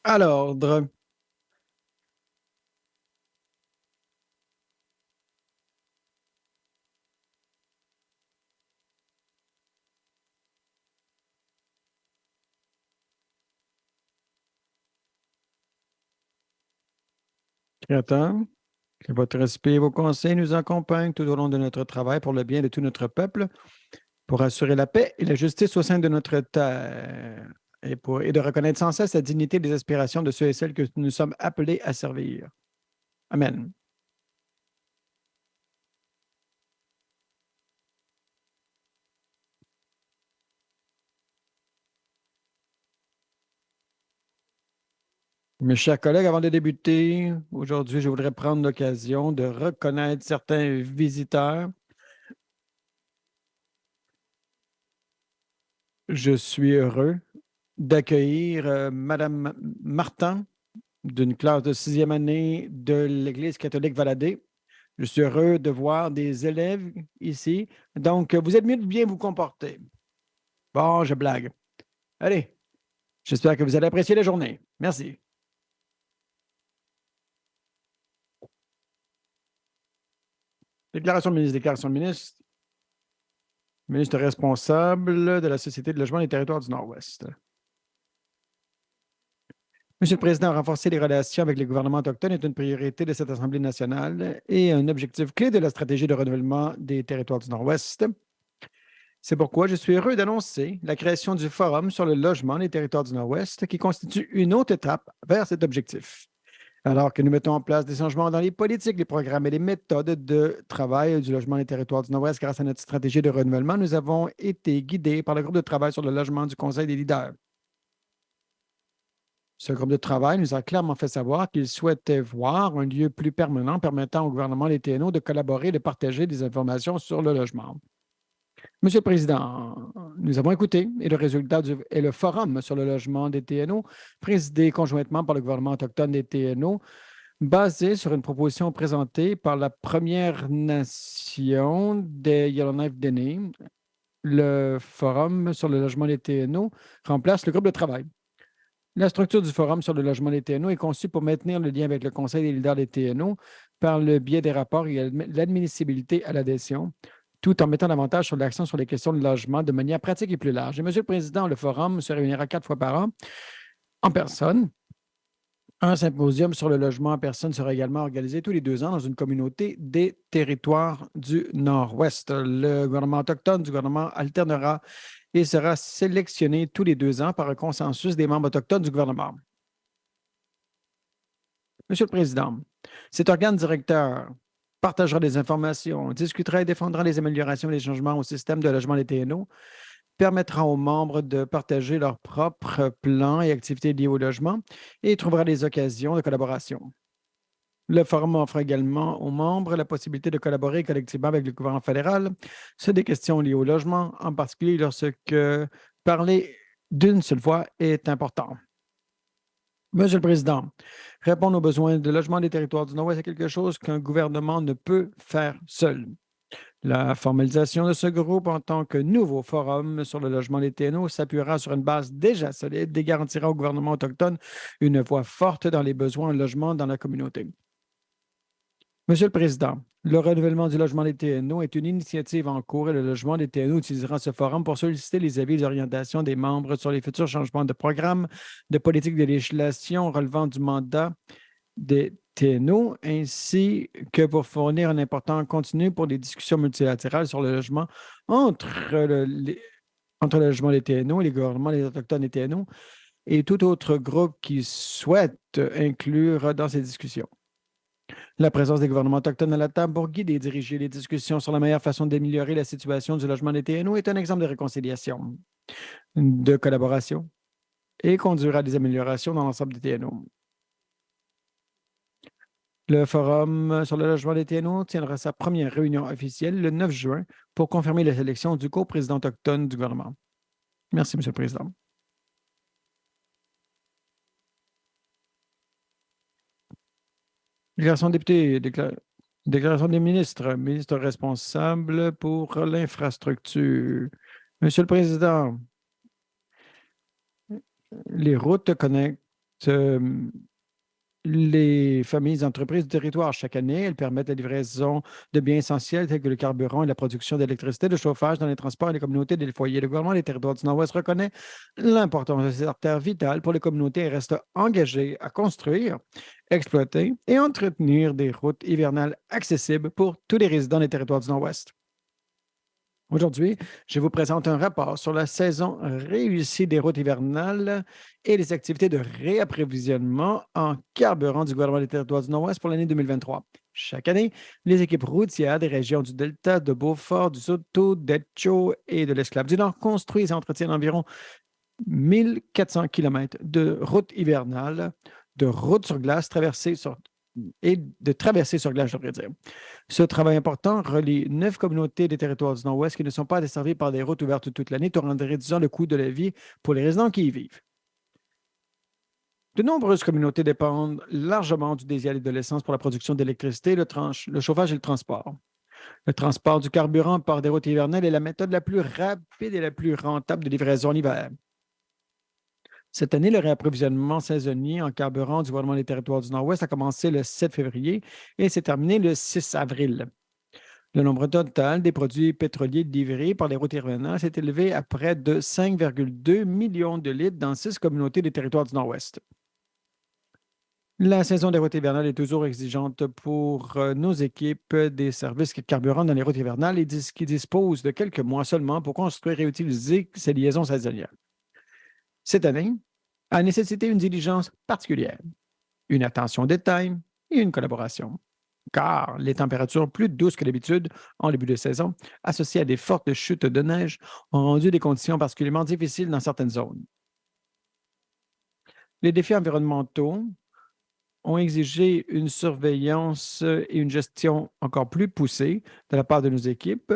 À l'ordre. Créateur, que votre esprit et vos conseils nous accompagnent tout au long de notre travail pour le bien de tout notre peuple, pour assurer la paix et la justice au sein de notre terre et de reconnaître sans cesse la dignité des aspirations de ceux et celles que nous sommes appelés à servir. Amen. Mes chers collègues, avant de débuter, aujourd'hui, je voudrais prendre l'occasion de reconnaître certains visiteurs. Je suis heureux d'accueillir Madame Martin d'une classe de sixième année de l'Église catholique Valadé. Je suis heureux de voir des élèves ici. Donc, vous êtes mieux de bien vous comporter. Bon, je blague. Allez, j'espère que vous allez apprécier la journée. Merci. Déclaration de ministre, déclaration de ministre. Ministre responsable de la Société de logement des territoires du Nord-Ouest. Monsieur le Président, renforcer les relations avec les gouvernements autochtones est une priorité de cette Assemblée nationale et un objectif clé de la stratégie de renouvellement des territoires du Nord-Ouest. C'est pourquoi je suis heureux d'annoncer la création du Forum sur le logement des territoires du Nord-Ouest, qui constitue une autre étape vers cet objectif. Alors que nous mettons en place des changements dans les politiques, les programmes et les méthodes de travail du logement des territoires du Nord-Ouest grâce à notre stratégie de renouvellement, nous avons été guidés par le groupe de travail sur le logement du Conseil des leaders. Ce groupe de travail nous a clairement fait savoir qu'il souhaitait voir un lieu plus permanent permettant au gouvernement des TNO de collaborer et de partager des informations sur le logement. Monsieur le Président, nous avons écouté et le résultat est le Forum sur le logement des TNO, présidé conjointement par le gouvernement autochtone des TNO, basé sur une proposition présentée par la Première Nation des Yellowknife-Dene. Le Forum sur le logement des TNO remplace le groupe de travail. La structure du Forum sur le logement des TNO est conçue pour maintenir le lien avec le Conseil des leaders des TNO par le biais des rapports et l'admissibilité à l'adhésion, tout en mettant davantage sur l'accent sur les questions de logement de manière pratique et plus large. Et Monsieur le Président, le Forum se réunira 4 fois par an en personne. Un symposium sur le logement en personne sera également organisé tous les 2 ans dans une communauté des territoires du Nord-Ouest. Le gouvernement autochtone du gouvernement alternera et sera sélectionné tous les 2 ans par un consensus des membres autochtones du gouvernement. Monsieur le Président, cet organe directeur partagera des informations, discutera et défendra les améliorations et les changements au système de logement des TNO, permettra aux membres de partager leurs propres plans et activités liées au logement et trouvera des occasions de collaboration. Le forum offre également aux membres la possibilité de collaborer collectivement avec le gouvernement fédéral sur des questions liées au logement, en particulier lorsque parler d'une seule voix est important. Monsieur le Président, répondre aux besoins de logement des territoires du Nord-Ouest est quelque chose qu'un gouvernement ne peut faire seul. La formalisation de ce groupe en tant que nouveau forum sur le logement des TNO s'appuiera sur une base déjà solide et garantira au gouvernement autochtone une voix forte dans les besoins en logement dans la communauté. Monsieur le Président, le renouvellement du logement des TNO est une initiative en cours et le logement des TNO utilisera ce forum pour solliciter les avis et les orientations des membres sur les futurs changements de programme, de politique de législation relevant du mandat des TNO, ainsi que pour fournir un important contenu pour des discussions multilatérales sur le logement entre entre le logement des TNO et les gouvernements des Autochtones des TNO et tout autre groupe qui souhaite inclure dans ces discussions. La présence des gouvernements autochtones à la table pour guider et diriger les discussions sur la meilleure façon d'améliorer la situation du logement des TNO est un exemple de réconciliation, de collaboration et conduira à des améliorations dans l'ensemble des TNO. Le Forum sur le logement des TNO tiendra sa première réunion officielle le 9 juin pour confirmer la sélection du co-président autochtone du gouvernement. Merci, Monsieur le Président. Déclaration de député, déclaration des ministres, ministre responsable pour l'infrastructure. Monsieur le Président, les routes connectent Les familles et entreprises du territoire. Chaque année, elles permettent la livraison de biens essentiels tels que le carburant et la production d'électricité, de chauffage dans les transports et les communautés et les foyers. Le gouvernement des territoires du Nord-Ouest reconnaît l'importance de ces artères vitales pour les communautés et reste engagé à construire, exploiter et entretenir des routes hivernales accessibles pour tous les résidents des territoires du Nord-Ouest. Aujourd'hui, je vous présente un rapport sur la saison réussie des routes hivernales et les activités de réapprovisionnement en carburant du gouvernement des territoires du Nord-Ouest pour l'année 2023. Chaque année, les équipes routières des régions du Delta, de Beaufort, du Soto, d'Etcho et de l'Esclave du Nord construisent et entretiennent environ 1400 km de routes hivernales, de routes sur glace et de traversées sur glace, je devrais dire. Ce travail important relie 9 communautés des territoires du Nord-Ouest qui ne sont pas desservies par des routes ouvertes toute l'année, tout en réduisant le coût de la vie pour les résidents qui y vivent. De nombreuses communautés dépendent largement du diesel et de l'essence pour la production d'électricité, le chauffage et le transport. Le transport du carburant par des routes hivernales est la méthode la plus rapide et la plus rentable de livraison en hiver. Cette année, le réapprovisionnement saisonnier en carburant du gouvernement des territoires du Nord-Ouest a commencé le 7 février et s'est terminé le 6 avril. Le nombre total des produits pétroliers livrés par les routes hivernales s'est élevé à près de 5,2 millions de litres dans 6 communautés des territoires du Nord-Ouest. La saison des routes hivernales est toujours exigeante pour nos équipes des services carburant dans les routes hivernales qui disposent de quelques mois seulement pour construire et utiliser ces liaisons saisonnières. Cette année a nécessité une diligence particulière, une attention au détail et une collaboration. Car les températures plus douces que d'habitude en début de saison, associées à des fortes chutes de neige, ont rendu des conditions particulièrement difficiles dans certaines zones. Les défis environnementaux ont exigé une surveillance et une gestion encore plus poussées de la part de nos équipes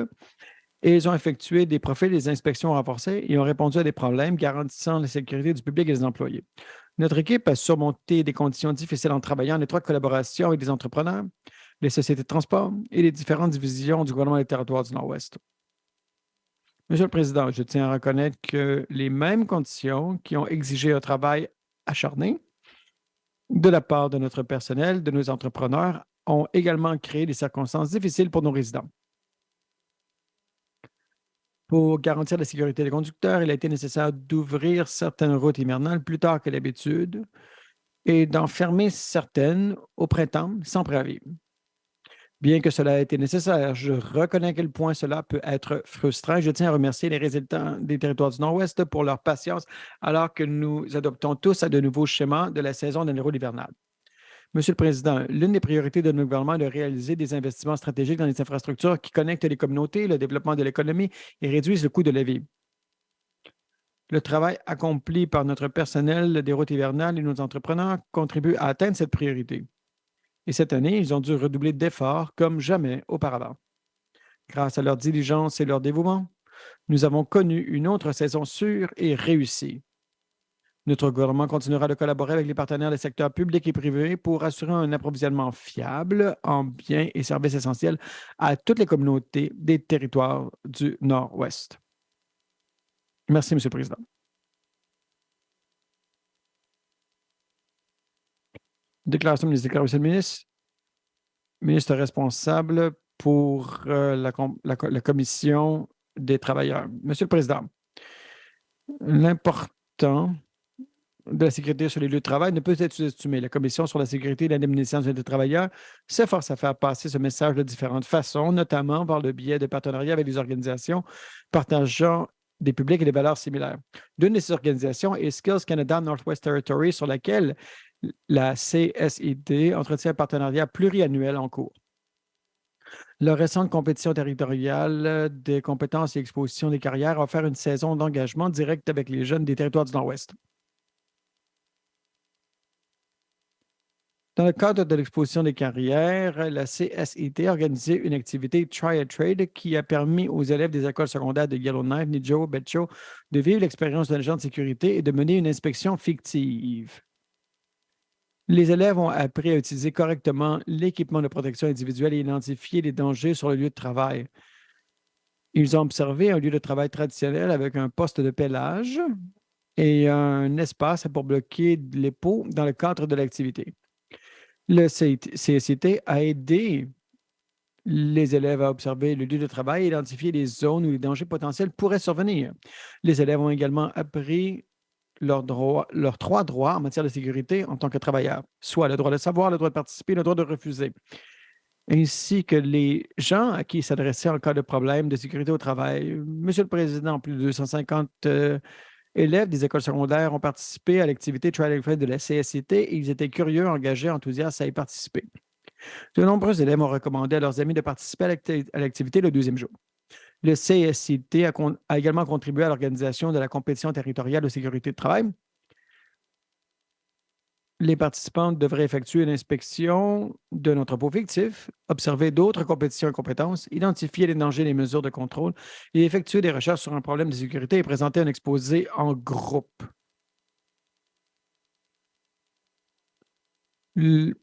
et ils ont effectué des profils et des inspections renforcées et ont répondu à des problèmes garantissant la sécurité du public et des employés. Notre équipe a surmonté des conditions difficiles en travaillant en étroite collaboration avec des entrepreneurs, les sociétés de transport et les différentes divisions du gouvernement des territoires du Nord-Ouest. Monsieur le Président, je tiens à reconnaître que les mêmes conditions qui ont exigé un travail acharné de la part de notre personnel, de nos entrepreneurs, ont également créé des circonstances difficiles pour nos résidents. Pour garantir la sécurité des conducteurs, il a été nécessaire d'ouvrir certaines routes hivernales plus tard que d'habitude et d'en fermer certaines au printemps sans préavis. Bien que cela ait été nécessaire, je reconnais à quel point cela peut être frustrant. Je tiens à remercier les résidents des territoires du Nord-Ouest pour leur patience alors que nous adoptons tous à de nouveaux schémas de la saison de routes hivernales. Monsieur le Président, l'une des priorités de notre gouvernement est de réaliser des investissements stratégiques dans les infrastructures qui connectent les communautés, le développement de l'économie et réduisent le coût de la vie. Le travail accompli par notre personnel des routes hivernales et nos entrepreneurs contribue à atteindre cette priorité. Et cette année, ils ont dû redoubler d'efforts comme jamais auparavant. Grâce à leur diligence et leur dévouement, nous avons connu une autre saison sûre et réussie. Notre gouvernement continuera de collaborer avec les partenaires des secteurs publics et privés pour assurer un approvisionnement fiable en biens et services essentiels à toutes les communautés des territoires du Nord-Ouest. Merci, Monsieur le Président. Déclaration du ministre. Ministre responsable pour la Commission des travailleurs. Monsieur le Président, l'important de la sécurité sur les lieux de travail ne peut être sous-estimé. La Commission sur la sécurité et l'indemnisation des travailleurs s'efforce à faire passer ce message de différentes façons, notamment par le biais de partenariats avec des organisations partageant des publics et des valeurs similaires. L'une de ces organisations est Skills Canada Northwest Territory, sur laquelle la CSID entretient un partenariat pluriannuel en cours. La récente compétition territoriale des compétences et exposition des carrières a offert une saison d'engagement direct avec les jeunes des territoires du Nord-Ouest. Dans le cadre de l'exposition des carrières, la CSIT a organisé une activité Try a Trade qui a permis aux élèves des écoles secondaires de Yellowknife, Nijo, Betcho de vivre l'expérience d'un agent de sécurité et de mener une inspection fictive. Les élèves ont appris à utiliser correctement l'équipement de protection individuelle et identifier les dangers sur le lieu de travail. Ils ont observé un lieu de travail traditionnel avec un poste de pellage et un espace pour bloquer les pots dans le cadre de l'activité. Le CSIT a aidé les élèves à observer le lieu de travail et identifier les zones où les dangers potentiels pourraient survenir. Les élèves ont également appris leurs 3 droits en matière de sécurité en tant que travailleurs, soit le droit de savoir, le droit de participer, le droit de refuser, ainsi que les gens à qui il s'adressait en cas de problème de sécurité au travail. Monsieur le Président, plus de 250 élèves des écoles secondaires ont participé à l'activité Try and Fail de la CSCT et ils étaient curieux, engagés, enthousiastes à y participer. De nombreux élèves ont recommandé à leurs amis de participer à l'activité le deuxième jour. Le CSCT a également contribué à l'organisation de la compétition territoriale de sécurité de travail. Les participants devraient effectuer une inspection d'un entrepôt fictif, observer d'autres compétitions et compétences, identifier les dangers et les mesures de contrôle et effectuer des recherches sur un problème de sécurité et présenter un exposé en groupe. Le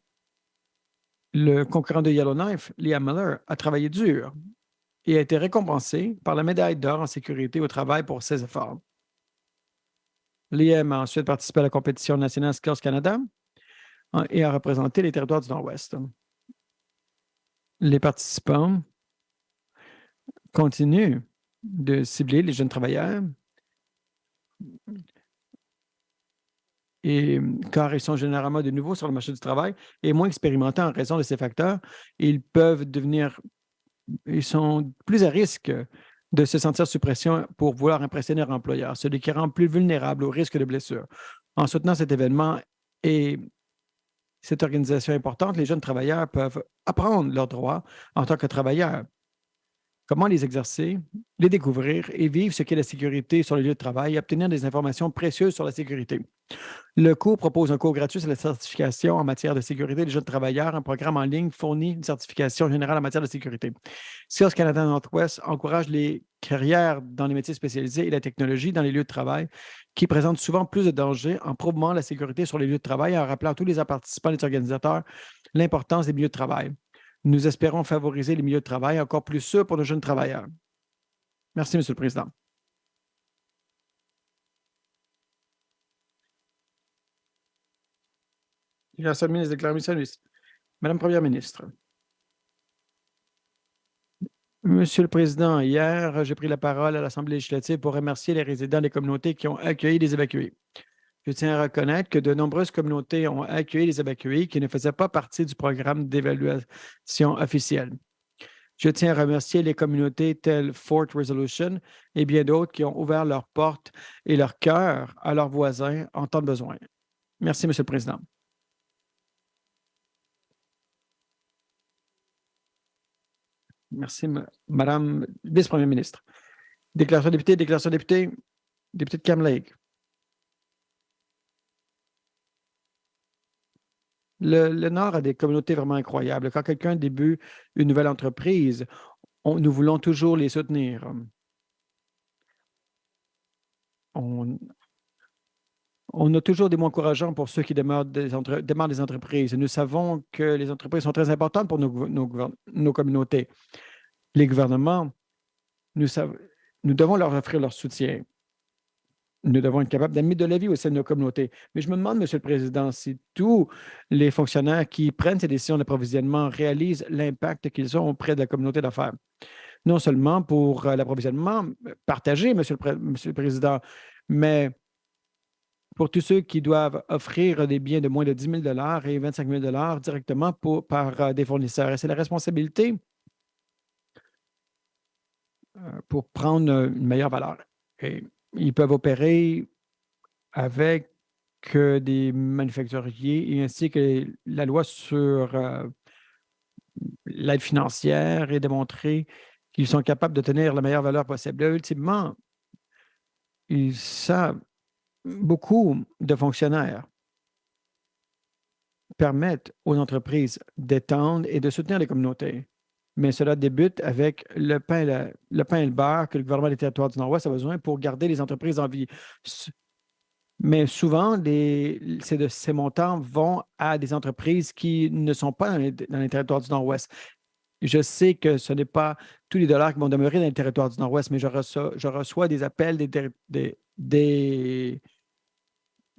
concurrent de Yellowknife, Liam Miller, a travaillé dur et a été récompensé par la médaille d'or en sécurité au travail pour ses efforts. Liam a ensuite participé à la compétition nationale Skills Canada et a représenté les territoires du Nord-Ouest. Les participants continuent de cibler les jeunes travailleurs et car ils sont généralement de nouveaux sur le marché du travail et moins expérimentés en raison de ces facteurs, ils sont plus à risque de se sentir sous pression pour vouloir impressionner leur employeur, ce qui rend plus vulnérables au risque de blessure. En soutenant cet événement et cette organisation importante, les jeunes travailleurs peuvent apprendre leurs droits en tant que travailleurs, comment les exercer, les découvrir et vivre ce qu'est la sécurité sur le lieu de travail et obtenir des informations précieuses sur la sécurité. Le cours propose un cours gratuit sur la certification en matière de sécurité des jeunes travailleurs. Un programme en ligne fournit une certification générale en matière de sécurité. Skills Canada Northwest encourage les carrières dans les métiers spécialisés et la technologie dans les lieux de travail qui présentent souvent plus de dangers en promouvant la sécurité sur les lieux de travail et en rappelant à tous les participants et les organisateurs l'importance des milieux de travail. Nous espérons favoriser les milieux de travail encore plus sûrs pour nos jeunes travailleurs. Merci, Monsieur le Président. Déclaration de ministre, déclaration de ministre. Madame la Première ministre. Monsieur le Président, hier, j'ai pris la parole à l'Assemblée législative pour remercier les résidents des communautés qui ont accueilli les évacués. Je tiens à reconnaître que de nombreuses communautés ont accueilli les évacués qui ne faisaient pas partie du programme d'évaluation officiel. Je tiens à remercier les communautés telles Fort Resolution et bien d'autres qui ont ouvert leurs portes et leur cœur à leurs voisins en temps de besoin. Merci, Monsieur le Président. Merci, Madame vice-première ministre. Déclaration de député, déclaration de député, député de Cam Lake. Le Nord a des communautés vraiment incroyables. Quand quelqu'un débute une nouvelle entreprise, nous voulons toujours les soutenir. On a toujours des mots encourageants pour ceux qui démarrent des entreprises. Nous savons que les entreprises sont très importantes pour nos communautés. Les gouvernements, nous devons leur offrir leur soutien. Nous devons être capables d'amener de la vie au sein de nos communautés. Mais je me demande, Monsieur le Président, si tous les fonctionnaires qui prennent ces décisions d'approvisionnement réalisent l'impact qu'ils ont auprès de la communauté d'affaires. Non seulement pour l'approvisionnement partagé, Monsieur le Président, mais pour tous ceux qui doivent offrir des biens de moins de 10 000 et 25 000 directement par des fournisseurs. Et c'est la responsabilité pour prendre une meilleure valeur. Et ils peuvent opérer avec des manufacturiers et ainsi que la loi sur l'aide financière et démontrer qu'ils sont capables de tenir la meilleure valeur possible. Là, ultimement, ils savent, beaucoup de fonctionnaires permettent aux entreprises d'étendre et de soutenir les communautés. Mais cela débute avec le pain et le beurre que le gouvernement des territoires du Nord-Ouest a besoin pour garder les entreprises en vie. Mais souvent, ces montants vont à des entreprises qui ne sont pas dans les territoires du Nord-Ouest. Je sais que ce n'est pas tous les dollars qui vont demeurer dans les territoires du Nord-Ouest, mais je reçois des appels des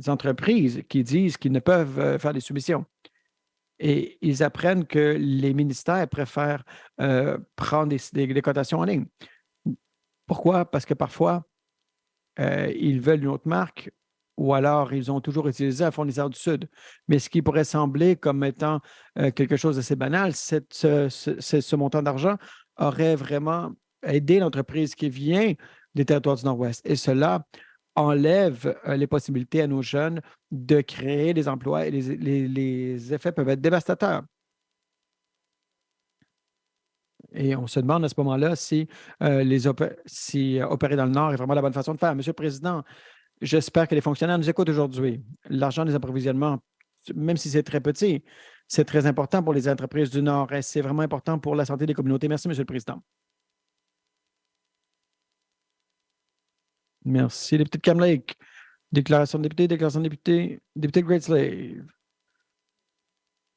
entreprises qui disent qu'ils ne peuvent faire des soumissions. Et ils apprennent que les ministères préfèrent prendre des cotations en ligne. Pourquoi? Parce que parfois, ils veulent une autre marque ou alors ils ont toujours utilisé un fournisseur du Sud. Mais ce qui pourrait sembler comme étant quelque chose d'assez banal, ce montant d'argent aurait vraiment aidé l'entreprise qui vient des territoires du Nord-Ouest. Et cela enlève les possibilités à nos jeunes de créer des emplois et les effets peuvent être dévastateurs. Et on se demande à ce moment-là si, opérer dans le Nord est vraiment la bonne façon de faire. Monsieur le Président, j'espère que les fonctionnaires nous écoutent aujourd'hui. L'argent des approvisionnements, même si c'est très petit, c'est très important pour les entreprises du Nord et c'est vraiment important pour la santé des communautés. Merci, Monsieur le Président. Merci. Député de Cam Lake. Déclaration de député, déclaration de député, député de Great Slave.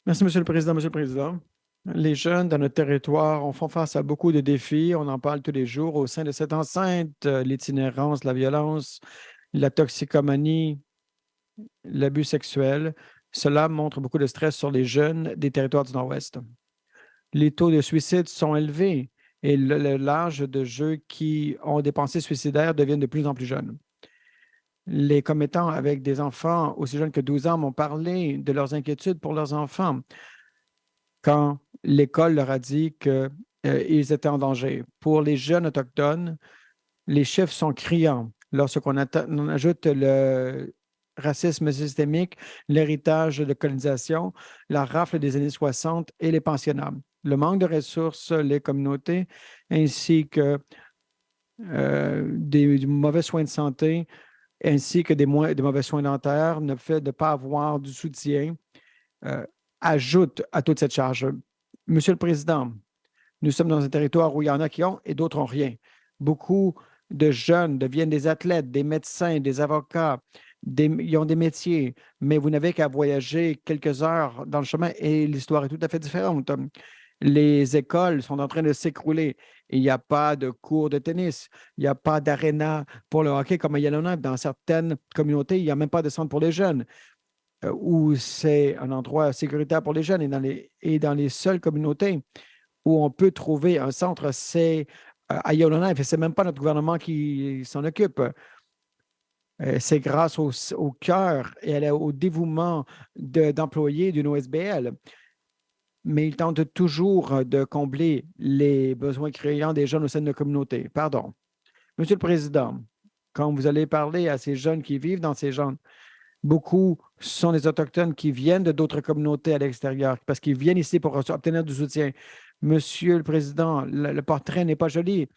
Merci, Monsieur le Président. Monsieur le Président. Les jeunes dans notre territoire font face à beaucoup de défis. On en parle tous les jours au sein de cette enceinte. L'itinérance, la violence, la toxicomanie, l'abus sexuel. Cela montre beaucoup de stress sur les jeunes des territoires du Nord-Ouest. Les taux de suicide sont élevés et l'âge de jeu qui ont des pensées suicidaires deviennent de plus en plus jeunes. Les commettants avec des enfants aussi jeunes que 12 ans m'ont parlé de leurs inquiétudes pour leurs enfants quand l'école leur a dit qu'ils étaient en danger. Pour les jeunes autochtones, les chiffres sont criants. Lorsqu'on ajoute le racisme systémique, l'héritage de colonisation, la rafle des années 60 et les pensionnats. Le manque de ressources, les communautés, ainsi que des mauvais soins de santé, ainsi que des mauvais soins dentaires, le fait de ne pas avoir du soutien, ajoute à toute cette charge. Monsieur le Président, nous sommes dans un territoire où il y en a qui ont et d'autres n'ont rien. Beaucoup de jeunes deviennent des athlètes, des médecins, des avocats, ils ont des métiers, mais vous n'avez qu'à voyager quelques heures dans le chemin et l'histoire est tout à fait différente. Les écoles sont en train de s'écrouler. Il n'y a pas de cours de tennis, il n'y a pas d'aréna pour le hockey comme à Yellowknife. Dans certaines communautés, il n'y a même pas de centre pour les jeunes où c'est un endroit sécuritaire pour les jeunes et dans les seules communautés où on peut trouver un centre, c'est à Yellowknife et ce n'est même pas notre gouvernement qui s'en occupe. C'est grâce au cœur et au dévouement d'employés d'une OSBL. Mais ils tentent toujours de combler les besoins criants des jeunes au sein de nos communautés. Pardon. Monsieur le Président, quand vous allez parler à ces jeunes qui vivent dans ces gens, beaucoup sont des Autochtones qui viennent de d'autres communautés à l'extérieur parce qu'ils viennent ici pour obtenir du soutien. Monsieur le Président, le portrait n'est pas joli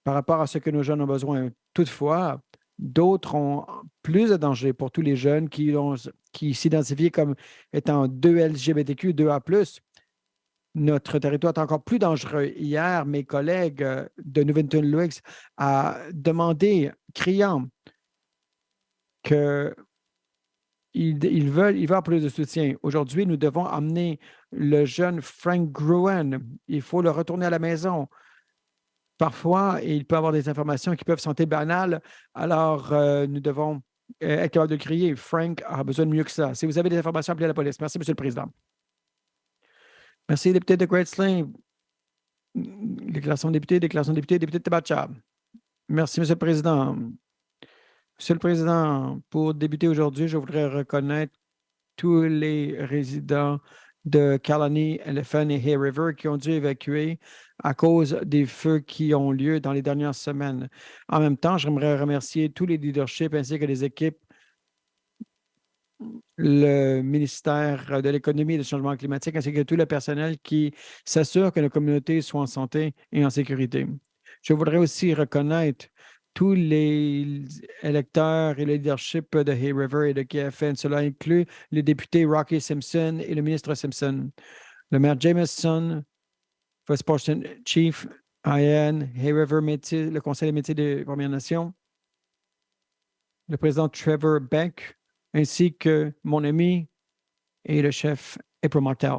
par rapport à ce que nos jeunes ont besoin. Toutefois, d'autres ont plus de danger pour tous les jeunes qui s'identifient comme étant 2 LGBTQ, 2A+. Notre territoire est encore plus dangereux. Hier, mes collègues de Newington-Lewis ont demandé, criant, qu'ils veulent plus de soutien. Aujourd'hui, nous devons amener le jeune Frank Gruen. Il faut le retourner à la maison. Parfois, il peut y avoir des informations qui peuvent sembler banales, alors nous devons être capables de crier. Frank a besoin de mieux que ça. Si vous avez des informations, appelez la police. Merci, Monsieur le Président. Merci, député de Great Slave. Déclaration de député, député de Tabacha. Merci, Monsieur le Président. Monsieur le Président, pour débuter aujourd'hui, je voudrais reconnaître tous les résidents de Kalani, Elephant et Hay River qui ont dû évacuer à cause des feux qui ont lieu dans les dernières semaines. En même temps, j'aimerais remercier tous les leaderships ainsi que les équipes, le ministère de l'Économie et du Changement climatique, ainsi que tout le personnel qui s'assure que nos communautés soient en santé et en sécurité. Je voudrais aussi reconnaître tous les électeurs et le leadership de Hay River et de KFN. Cela inclut le député Rocky Simpson et le ministre Simpson, le maire Jameson, First Portion Chief, IN, Hay River Métis, le Conseil des métiers des Premières Nations, le président Trevor Beck, ainsi que mon ami et le chef April Martel.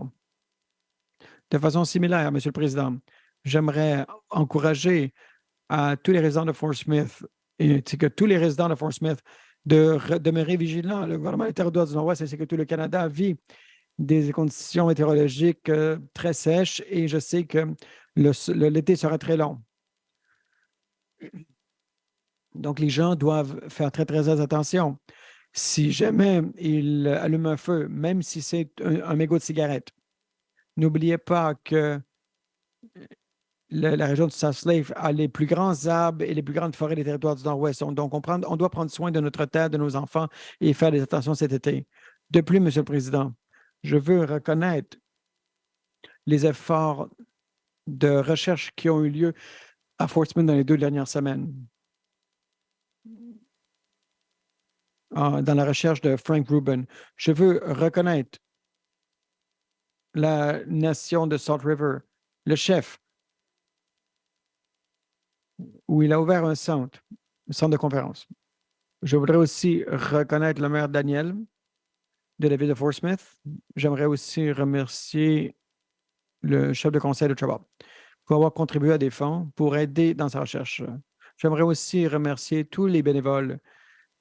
De façon similaire, Monsieur le Président, j'aimerais encourager à tous les résidents de Fort Smith, et que tous les résidents de Fort Smith de demeurer vigilant. Le gouvernement des territoires du Nord-Ouest ainsi que tout le Canada vit des conditions météorologiques très sèches et je sais que l'été sera très long. Donc, les gens doivent faire très, très attention. Si jamais ils allument un feu, même si c'est un mégot de cigarette, n'oubliez pas que la région du South Slave a les plus grands arbres et les plus grandes forêts des territoires du Nord-Ouest. Donc, on doit prendre soin de notre terre, de nos enfants et faire des attentions cet été. De plus, Monsieur le Président, je veux reconnaître les efforts de recherche qui ont eu lieu à Fort Smith dans les 2 dernières semaines. Dans la recherche de Frank Rubin. Je veux reconnaître la nation de Salt River, le chef, où il a ouvert un centre de conférence. Je voudrais aussi reconnaître le maire Daniel de la ville de Fort Smith. J'aimerais aussi remercier le chef de conseil de Chabot pour avoir contribué à des fonds pour aider dans sa recherche. J'aimerais aussi remercier tous les bénévoles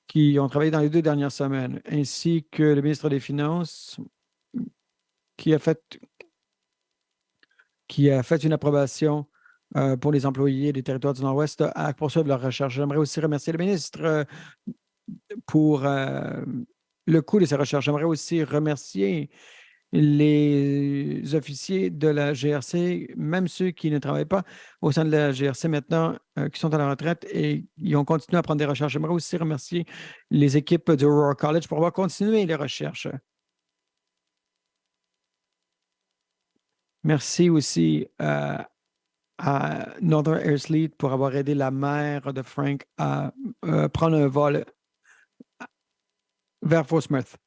qui ont travaillé dans les 2 dernières semaines, ainsi que le ministre des Finances qui a fait une approbation pour les employés des territoires du Nord-Ouest à poursuivre leur recherche. J'aimerais aussi remercier le ministre pour le coût de ces recherches. J'aimerais aussi remercier les officiers de la GRC, même ceux qui ne travaillent pas au sein de la GRC maintenant, qui sont à la retraite et ils ont continué à prendre des recherches. J'aimerais aussi remercier les équipes du Aurora College pour avoir continué les recherches. Merci aussi à Northern Airsley pour avoir aidé la mère de Frank à prendre un vol vers Fort Smith.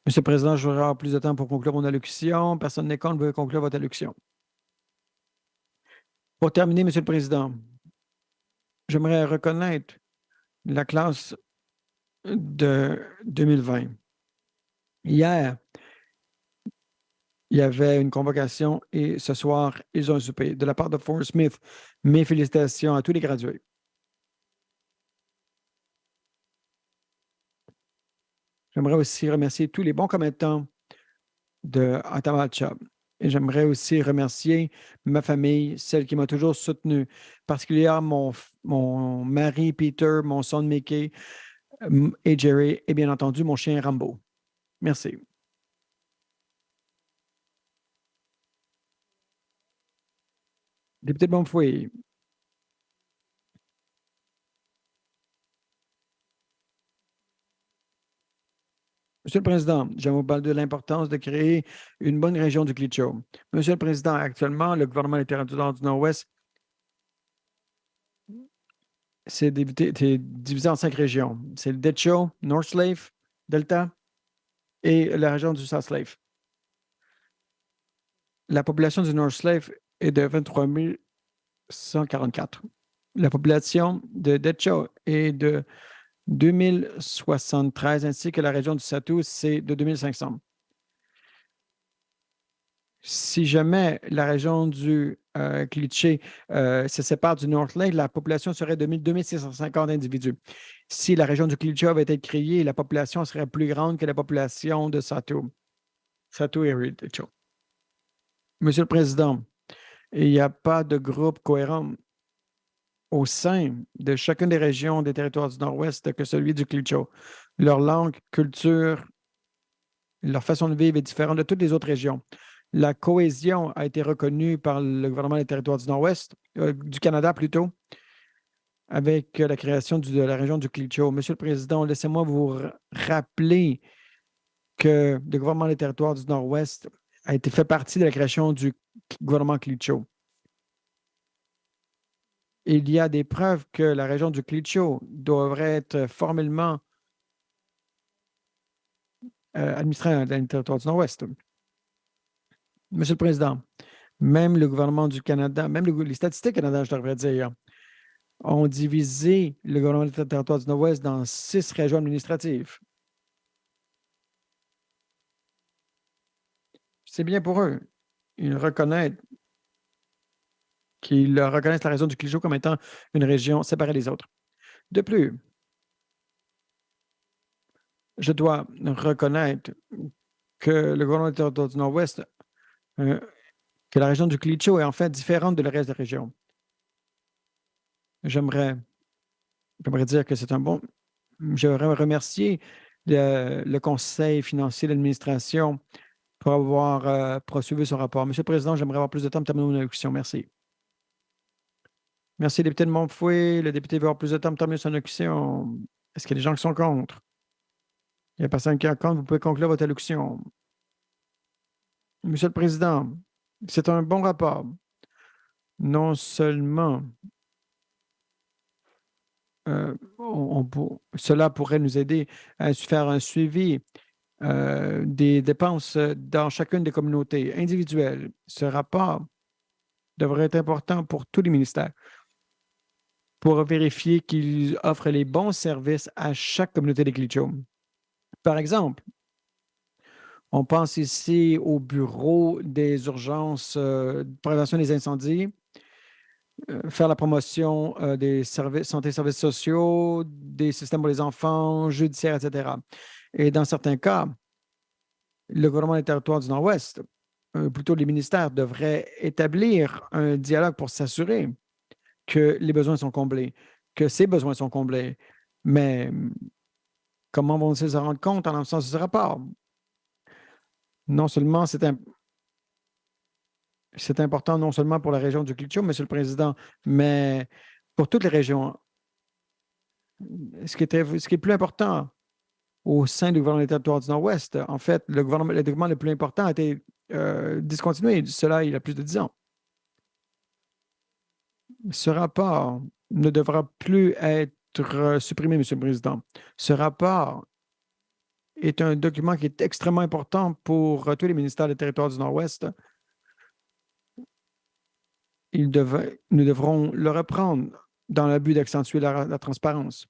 Monsieur le Président, je voudrais avoir plus de temps pour conclure mon allocution. Personne n'est contre, veut conclure votre allocution. Pour terminer, Monsieur le Président, j'aimerais reconnaître la classe de 2020. Hier, il y avait une convocation et ce soir, ils ont un souper. De la part de Fort Smith, mes félicitations à tous les gradués. J'aimerais aussi remercier tous les bons commettants de Ottawa-Chubb. Et j'aimerais aussi remercier ma famille, celle qui m'a toujours soutenu, particulièrement mon mari Peter, mon son Mickey et Jerry, et bien entendu mon chien Rambo. Merci. Député de Bonfouille. Monsieur le Président, j'aimerais vous parler de l'importance de créer une bonne région du Klitschko. Monsieur le Président, actuellement, le gouvernement des territoires du Nord-Ouest c'est divisé en 5 régions. C'est le Decho, North Slave, Delta et la région du South Slave. La population du North Slave est de 23 144. La population de Decho est de 2073, ainsi que la région du Satou, c'est de 2500. Si jamais la région du Klitché se sépare du North Lake, la population serait de 2650 individus. Si la région du Klitché avait été créée, la population serait plus grande que la population de Satou. Satou et Richo. Monsieur le Président, il n'y a pas de groupe cohérent au sein de chacune des régions des territoires du Nord-Ouest que celui du Klitschko. Leur langue, culture, leur façon de vivre est différente de toutes les autres régions. La cohésion a été reconnue par le gouvernement des territoires du Nord-Ouest, du Canada plutôt, avec la création de la région du Klitschko. Monsieur le Président, laissez-moi vous rappeler que le gouvernement des territoires du Nord-Ouest a été fait partie de la création du gouvernement Klitschko. Il y a des preuves que la région du Klitschko devrait être formellement administrée dans les territoires du Nord-Ouest. Monsieur le Président, même le gouvernement du Canada, même les statistiques canadiennes, je devrais dire, ont divisé le gouvernement du territoire du Nord-Ouest dans 6 régions administratives. C'est bien pour eux. Ils reconnaissent la région du Klitschko comme étant une région séparée des autres. De plus, Je dois reconnaître que le gouvernement du territoire du Nord-Ouest, que la région du Klitschko est en fait différente de le reste de la région. J'aimerais dire que c'est un bon j'aimerais remercier le conseil financier de l'administration pour avoir, poursuivi ce rapport. Monsieur le président, j'aimerais avoir plus de temps pour terminer mon allocution. Merci. Merci, député de Montfouet. Le député veut avoir plus de temps pour terminer son allocution. Est-ce qu'il y a des gens qui sont contre? Il n'y a personne qui est contre. Vous pouvez conclure votre allocution. Monsieur le président, c'est un bon rapport. Non seulement cela pourrait nous aider à faire un suivi des dépenses dans chacune des communautés individuelles. Ce rapport devrait être important pour tous les ministères pour vérifier qu'ils offrent les bons services à chaque communauté des Klitschko. Par exemple, on pense ici au bureau des urgences de prévention des incendies, faire la promotion des services santé, services sociaux, des systèmes pour les enfants, judiciaires, etc. Et dans certains cas, le gouvernement des territoires du Nord-Ouest, plutôt les ministères, devraient établir un dialogue pour s'assurer que les besoins sont comblés, que ces besoins sont comblés. Mais comment vont-ils se rendre compte en l'absence de ce rapport? Non seulement c'est important non seulement pour la région du Klitschko, Monsieur le Président, mais pour toutes les régions. Ce qui est plus important au sein du gouvernement des territoires du Nord-Ouest, en fait, le document le plus important a été discontinué. Cela, il y a plus de 10 ans. Ce rapport ne devra plus être supprimé, Monsieur le Président. Ce rapport est un document qui est extrêmement important pour tous les ministères des territoires du Nord-Ouest. Nous devrons le reprendre dans le but d'accentuer la transparence.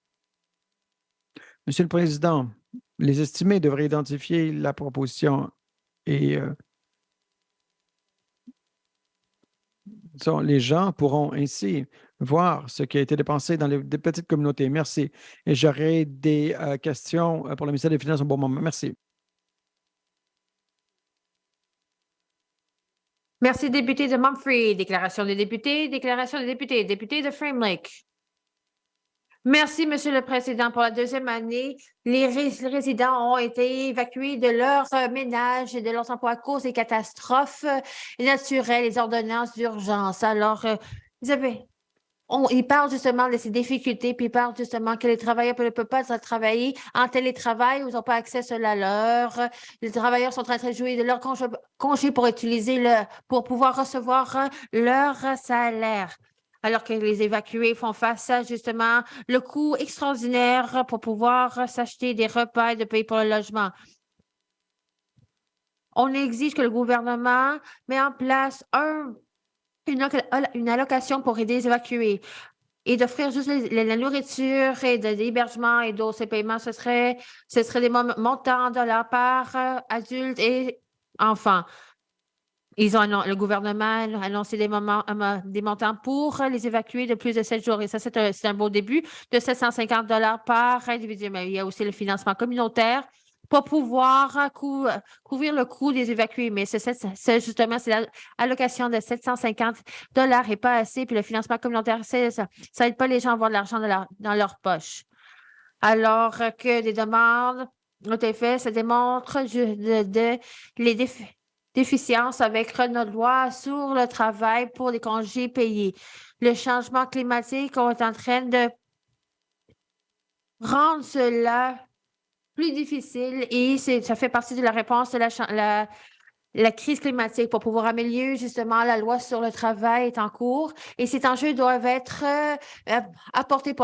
Monsieur le Président, les estimés devraient identifier la proposition et les gens pourront ainsi voir ce qui a été dépensé dans des petites communautés. Merci. Et j'aurai des questions pour le ministère des Finances au bon moment. Merci. Merci, député de Mumphrey. Déclaration des députés, député de Frame Lake. Merci, Monsieur le Président. Pour la deuxième année, les résidents ont été évacués de leur ménage et de leurs emplois à cause des catastrophes naturelles, les ordonnances d'urgence. Alors, ils parlent justement de ces difficultés, puis ils parlent justement que les travailleurs ne peuvent pas travailler en télétravail ou ils n'ont pas accès à l'heure. Les travailleurs sont en train de jouer de leur congé pour pouvoir recevoir leur salaire. Alors que les évacués font face à justement le coût extraordinaire pour pouvoir s'acheter des repas et de payer pour le logement. On exige que le gouvernement met en place une allocation pour aider les évacués et d'offrir juste la nourriture et de l'hébergement et d'autres paiements, ce serait des montants en dollars par adulte et enfant. Le gouvernement a annoncé des montants pour les évacuer de plus de 7 jours. Et ça, c'est un beau début de 750 par individu. Mais il y a aussi le financement communautaire pour pouvoir couvrir le coût des évacués. Mais c'est justement l'allocation de 750 et pas assez. Puis le financement communautaire, ça n'aide pas les gens à avoir de l'argent dans leur poche. Alors que des demandes ont été faites, ça démontre les déficiences avec notre loi sur le travail pour les congés payés. Le changement climatique est en train de rendre cela plus difficile et ça fait partie de la réponse de la crise climatique pour pouvoir améliorer justement la loi sur le travail est en cours et ces enjeux doivent être apportés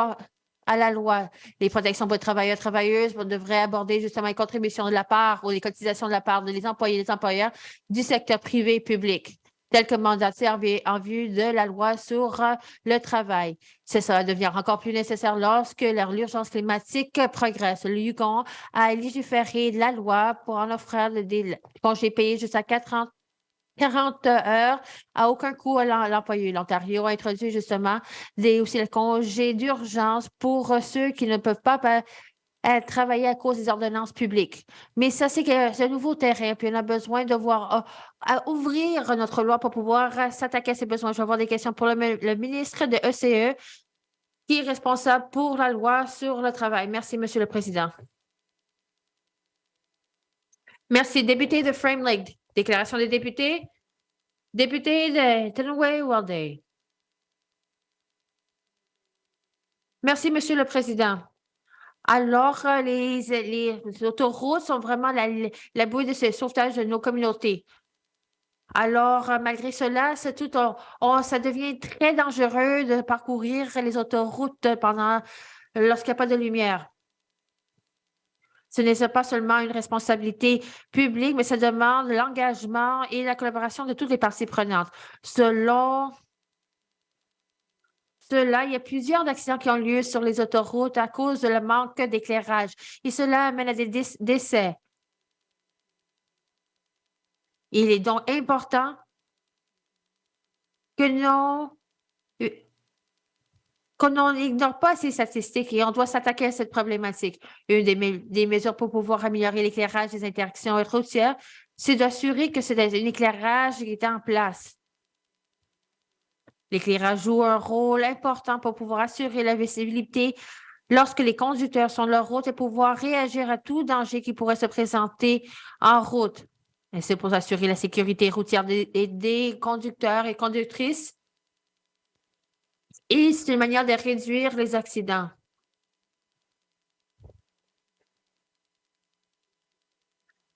à la loi. Les protections pour les travailleurs et travailleuses devraient aborder justement les contributions de la part ou les cotisations de la part des employés et des employeurs du secteur privé et public, tel que mandaté en vue de la loi sur le travail. Ça va devenir encore plus nécessaire lorsque l'urgence climatique progresse. Le Yukon a légiféré la loi pour en offrir des congés payés jusqu'à 40 heures à aucun coût à l'employé. L'Ontario a introduit justement aussi le congé d'urgence pour ceux qui ne peuvent pas à travailler à cause des ordonnances publiques. Mais ça, c'est un nouveau terrain, puis on a besoin de voir, à ouvrir notre loi pour pouvoir s'attaquer à ces besoins. Je vais avoir des questions pour le ministre de ECE, qui est responsable pour la loi sur le travail. Merci, Monsieur le Président. Merci. Député de Frame Lake. Déclaration des députés. Député de Tenaway-Walday. Merci, Monsieur le Président. Alors, les autoroutes sont vraiment la bouée de sauvetage de nos communautés. Alors, malgré cela, ça devient très dangereux de parcourir les autoroutes lorsqu'il n'y a pas de lumière. Ce n'est pas seulement une responsabilité publique, mais ça demande l'engagement et la collaboration de toutes les parties prenantes. Selon cela, il y a plusieurs accidents qui ont lieu sur les autoroutes à cause de le manque d'éclairage et cela amène à des décès. Il est donc important qu'on n'ignore pas ces statistiques et on doit s'attaquer à cette problématique. Une des mesures pour pouvoir améliorer l'éclairage des interactions routières, c'est d'assurer que c'est un éclairage qui est en place. L'éclairage joue un rôle important pour pouvoir assurer la visibilité lorsque les conducteurs sont sur leur route et pouvoir réagir à tout danger qui pourrait se présenter en route. Et c'est pour assurer la sécurité routière des conducteurs et conductrices. Et c'est une manière de réduire les accidents.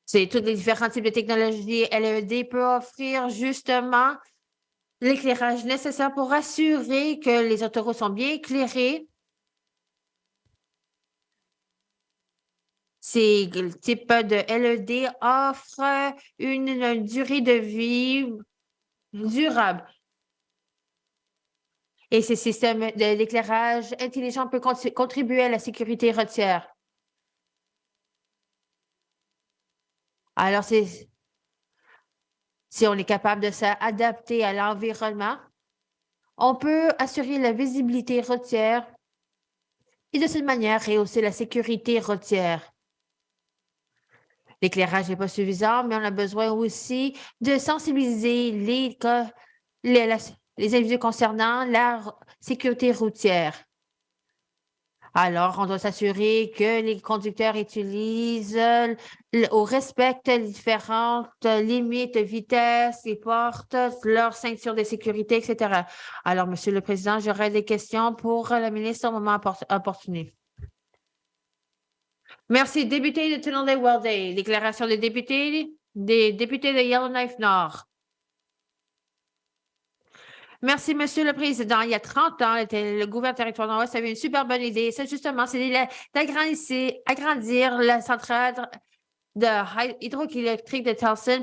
C'est tous les différents types de technologies LED peuvent offrir justement l'éclairage nécessaire pour assurer que les autoroutes sont bien éclairées. Ces types de LED offrent une durée de vie durable. Et ces systèmes d'éclairage intelligent peuvent contribuer à la sécurité routière. Alors, si on est capable de s'adapter à l'environnement, on peut assurer la visibilité routière et de cette manière rehausser la sécurité routière. L'éclairage n'est pas suffisant, mais on a besoin aussi de sensibiliser les individus concernant la sécurité routière. Alors, on doit s'assurer que les conducteurs respectent les différentes limites de vitesse et portent leur ceinture de sécurité, etc. Alors, Monsieur le Président, j'aurais des questions pour la ministre au moment opportun. Merci. Député de Tenaway-Walday. Déclaration des députés de Yellowknife Nord. Merci, Monsieur le Président. Il y a 30 ans, le gouvernement territoire nord-ouest avait une super bonne idée. C'est justement, d'agrandir la centrale hydroélectrique de Towson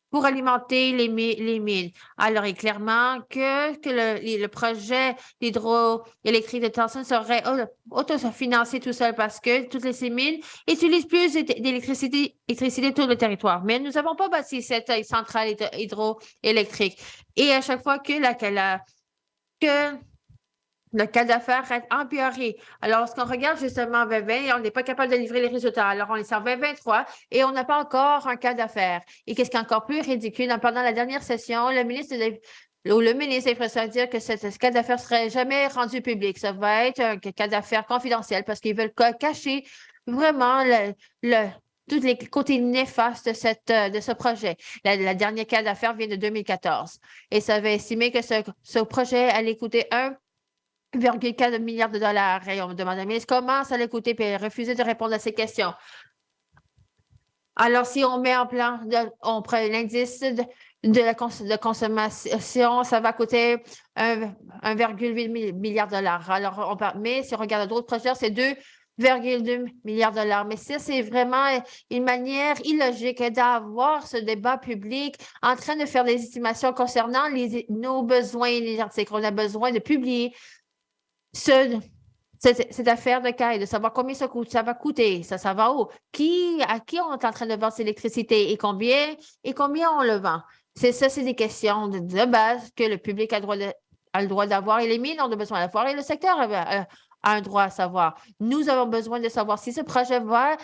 pour alimenter les mines. Alors, il est clairement que le projet d'hydroélectrique de Towson serait autofinancé tout seul parce que toutes ces mines utilisent plus d'électricité tout le territoire. Mais nous n'avons pas bâti cette centrale hydroélectrique. Et à chaque fois que le cas d'affaires est empiré. Alors, lorsqu'on regarde justement 2020, on n'est pas capable de livrer les résultats. Alors, on est en 2023 et on n'a pas encore un cas d'affaires. Et qu'est-ce qui est encore plus ridicule, pendant la dernière session, le ministre est pressé à dire que ce cas d'affaires ne serait jamais rendu public. Ça va être un cas d'affaires confidentiel parce qu'ils veulent cacher vraiment tous les côtés néfastes de ce projet. La dernière cas d'affaires vient de 2014 et ça avait estimé que ce projet allait coûter 1,4 milliard de dollars. Et on me demande, mais comment ça allait coûter? Puis elle refusait de répondre à ces questions. Alors, si on met en plan, on prend l'indice de consommation, ça va coûter 1,8 milliard de dollars. Alors, mais si on regarde d'autres projets, c'est 2,2 milliards de dollars. Mais ça, c'est vraiment une manière illogique d'avoir ce débat public en train de faire des estimations concernant nos besoins énergétiques. On a besoin de publier cette affaire de cas et de savoir combien ça va coûter, ça va où, à qui on est en train de vendre cette électricité et combien on le vend. C'est des questions de base que le public a le droit d'avoir et les mines ont besoin d'avoir et le secteur a un droit à savoir. Nous avons besoin de savoir si ce projet va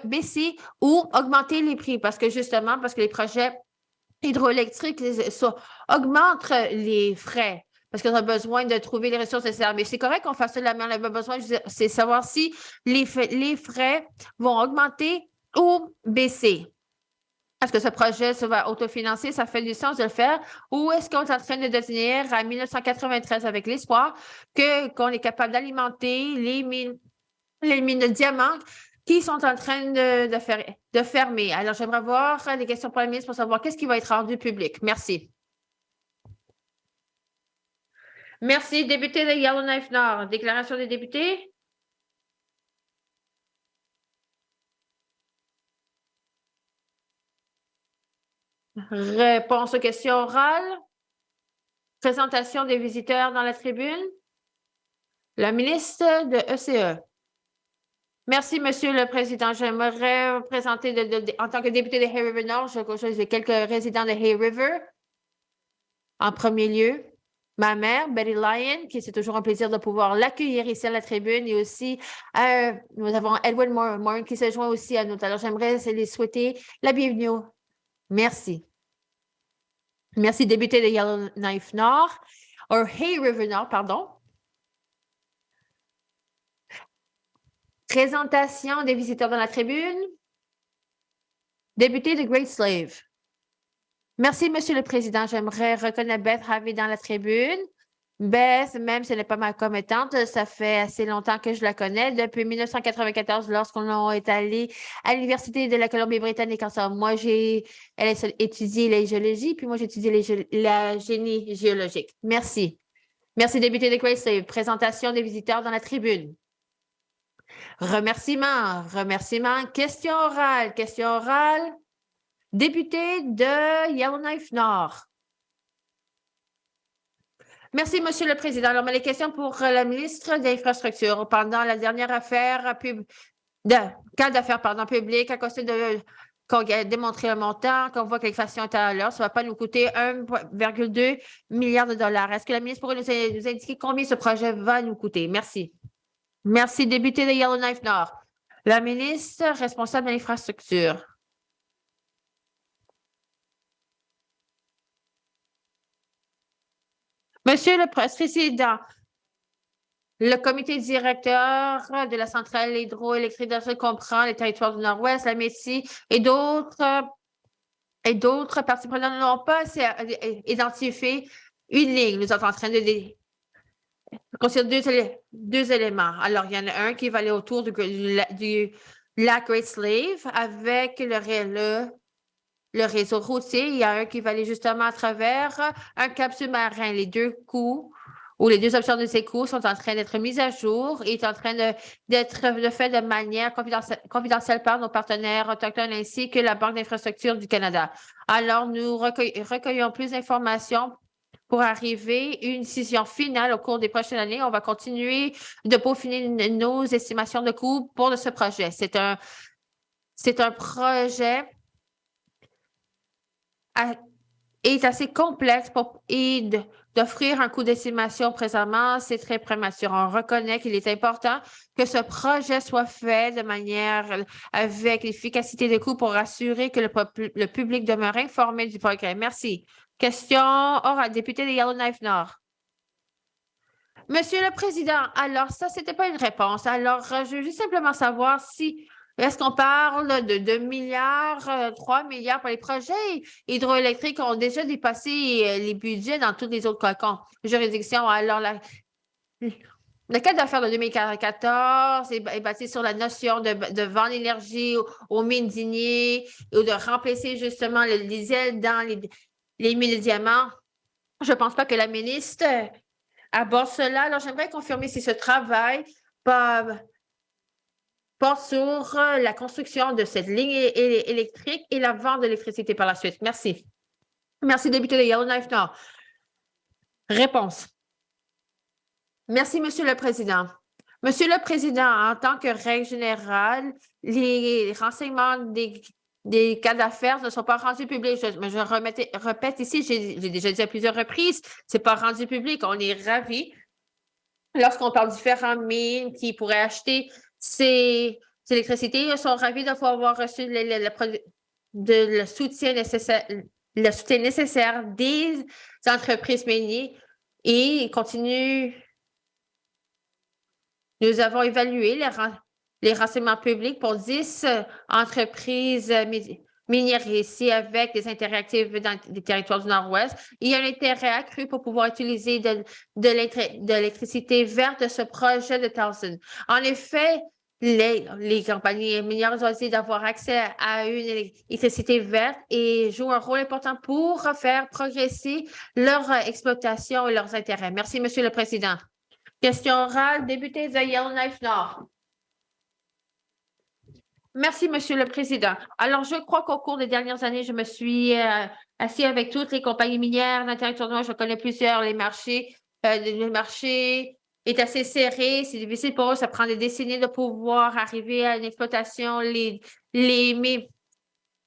baisser ou augmenter les prix parce que les projets hydroélectriques augmentent les frais parce qu'on a besoin de trouver les ressources nécessaires. Mais c'est correct qu'on fasse cela, mais on a besoin, c'est savoir si les frais vont augmenter ou baisser. Est-ce que ce projet se va autofinancer? Ça fait du sens de le faire. Ou est-ce qu'on est en train de devenir à 1993 avec l'espoir qu'on est capable d'alimenter les mines de diamants qui sont en train de fermer? Alors, j'aimerais voir les questions pour la ministre pour savoir qu'est-ce qui va être rendu public. Merci. Merci. Député de Yellowknife Nord. Déclaration des députés. Réponse aux questions orales. Présentation des visiteurs dans la tribune. La ministre de ECE. Merci, Monsieur le Président. J'aimerais présenter en tant que député de Hay River Nord, j'ai quelques résidents de Hay River. En premier lieu, ma mère, Betty Lyon, qui c'est toujours un plaisir de pouvoir l'accueillir ici à la tribune, et aussi nous avons Edward Moore qui se joint aussi à nous. Alors, j'aimerais les souhaiter la bienvenue. Merci. Merci, député de Yellowknife Nord, ou Hay River Nord, pardon. Présentation des visiteurs dans la tribune. Député de Great Slave. Merci, Monsieur le Président. J'aimerais reconnaître Beth Harvey dans la tribune. Beth, même si elle n'est pas ma commettante, ça fait assez longtemps que je la connais, depuis 1994, lorsqu'on est allé à l'Université de la Colombie-Britannique ensemble. Moi, elle a étudié la géologie, puis moi, j'ai étudié la génie géologique. Merci. Merci, député de Great Slave. Présentation des visiteurs dans la tribune. Remerciements. Question orale. Député de Yellowknife Nord. Merci, Monsieur le Président. Alors, les questions pour la ministre de l'Infrastructure. Pendant la dernière cas d'affaires public, à cause qu'on a démontré le montant, qu'on voit que l'inflation est à l'heure, ça ne va pas nous coûter 1,2 milliard de dollars. Est-ce que la ministre pourrait nous indiquer combien ce projet va nous coûter? Merci. Merci, député de Yellowknife Nord. La ministre responsable de l'infrastructure. Monsieur le Président, le comité directeur de la centrale hydroélectrique comprend les territoires du Nord-Ouest, la Métis et d'autres parties prenantes n'ont pas identifié une ligne. Nous sommes en train de considérer deux éléments. Alors, il y en a un qui va aller autour du lac Great Slave avec le réseau routier. Il y a un qui va aller justement à travers un cap sous-marin. Les deux coûts ou les deux options de ces coûts sont en train d'être mises à jour et sont en train d'être faites de manière confidentielle par nos partenaires autochtones ainsi que la Banque d'infrastructure du Canada. Alors, nous recueillons plus d'informations pour arriver à une décision finale au cours des prochaines années. On va continuer de peaufiner nos estimations de coûts pour ce projet. C'est un projet est assez complexe et d'offrir un coût d'estimation présentement, c'est très prématuré. On reconnaît qu'il est important que ce projet soit fait de manière avec l'efficacité des coûts pour assurer que le public demeure informé du progrès. Merci. Question orale, député de Yellowknife Nord. Monsieur le Président, alors ça, c'était pas une réponse. Alors, je veux juste simplement savoir si est-ce qu'on parle de 2 milliards, 3 milliards pour les projets hydroélectriques qui ont déjà dépassé les budgets dans toutes les autres juridictions? Alors, le cas d'affaires de 2014 est bâti sur la notion de vendre l'énergie aux mines dignées ou de remplacer justement le diesel dans les mines de diamants. Je ne pense pas que la ministre aborde cela. Alors, j'aimerais confirmer si ce travail porte sur la construction de cette ligne électrique et la vente d'électricité par la suite. Merci. Merci, député de Yellowknife Nord. Réponse. Merci, Monsieur le Président. Monsieur le Président, en tant que règle générale, les renseignements des cas d'affaires ne sont pas rendus publics. Je répète ici, j'ai déjà dit à plusieurs reprises, ce n'est pas rendu public. On est ravis lorsqu'on parle de différentes mines qui pourraient acheter ces électricités, ils sont ravis de pouvoir avoir reçu le soutien nécessaire des entreprises minières et ils continuent. Nous avons évalué les renseignements publics pour 10 entreprises minières ici avec des intérêts actifs dans les territoires du Nord-Ouest. Il y a un intérêt accru pour pouvoir utiliser de l'électricité verte de ce projet de Towson. En effet, les compagnies minières ont essayé d'avoir accès à une électricité verte et jouent un rôle important pour faire progresser leur exploitation et leurs intérêts. Merci, Monsieur le Président. Question orale, député de Yellowknife Nord. Merci, Monsieur le Président. Alors, je crois qu'au cours des dernières années, je me suis assis avec toutes les compagnies minières dans le territoire nord. Je connais plusieurs. Les marchés est assez serré. C'est difficile pour eux. Ça prend des décennies de pouvoir arriver à une exploitation. Les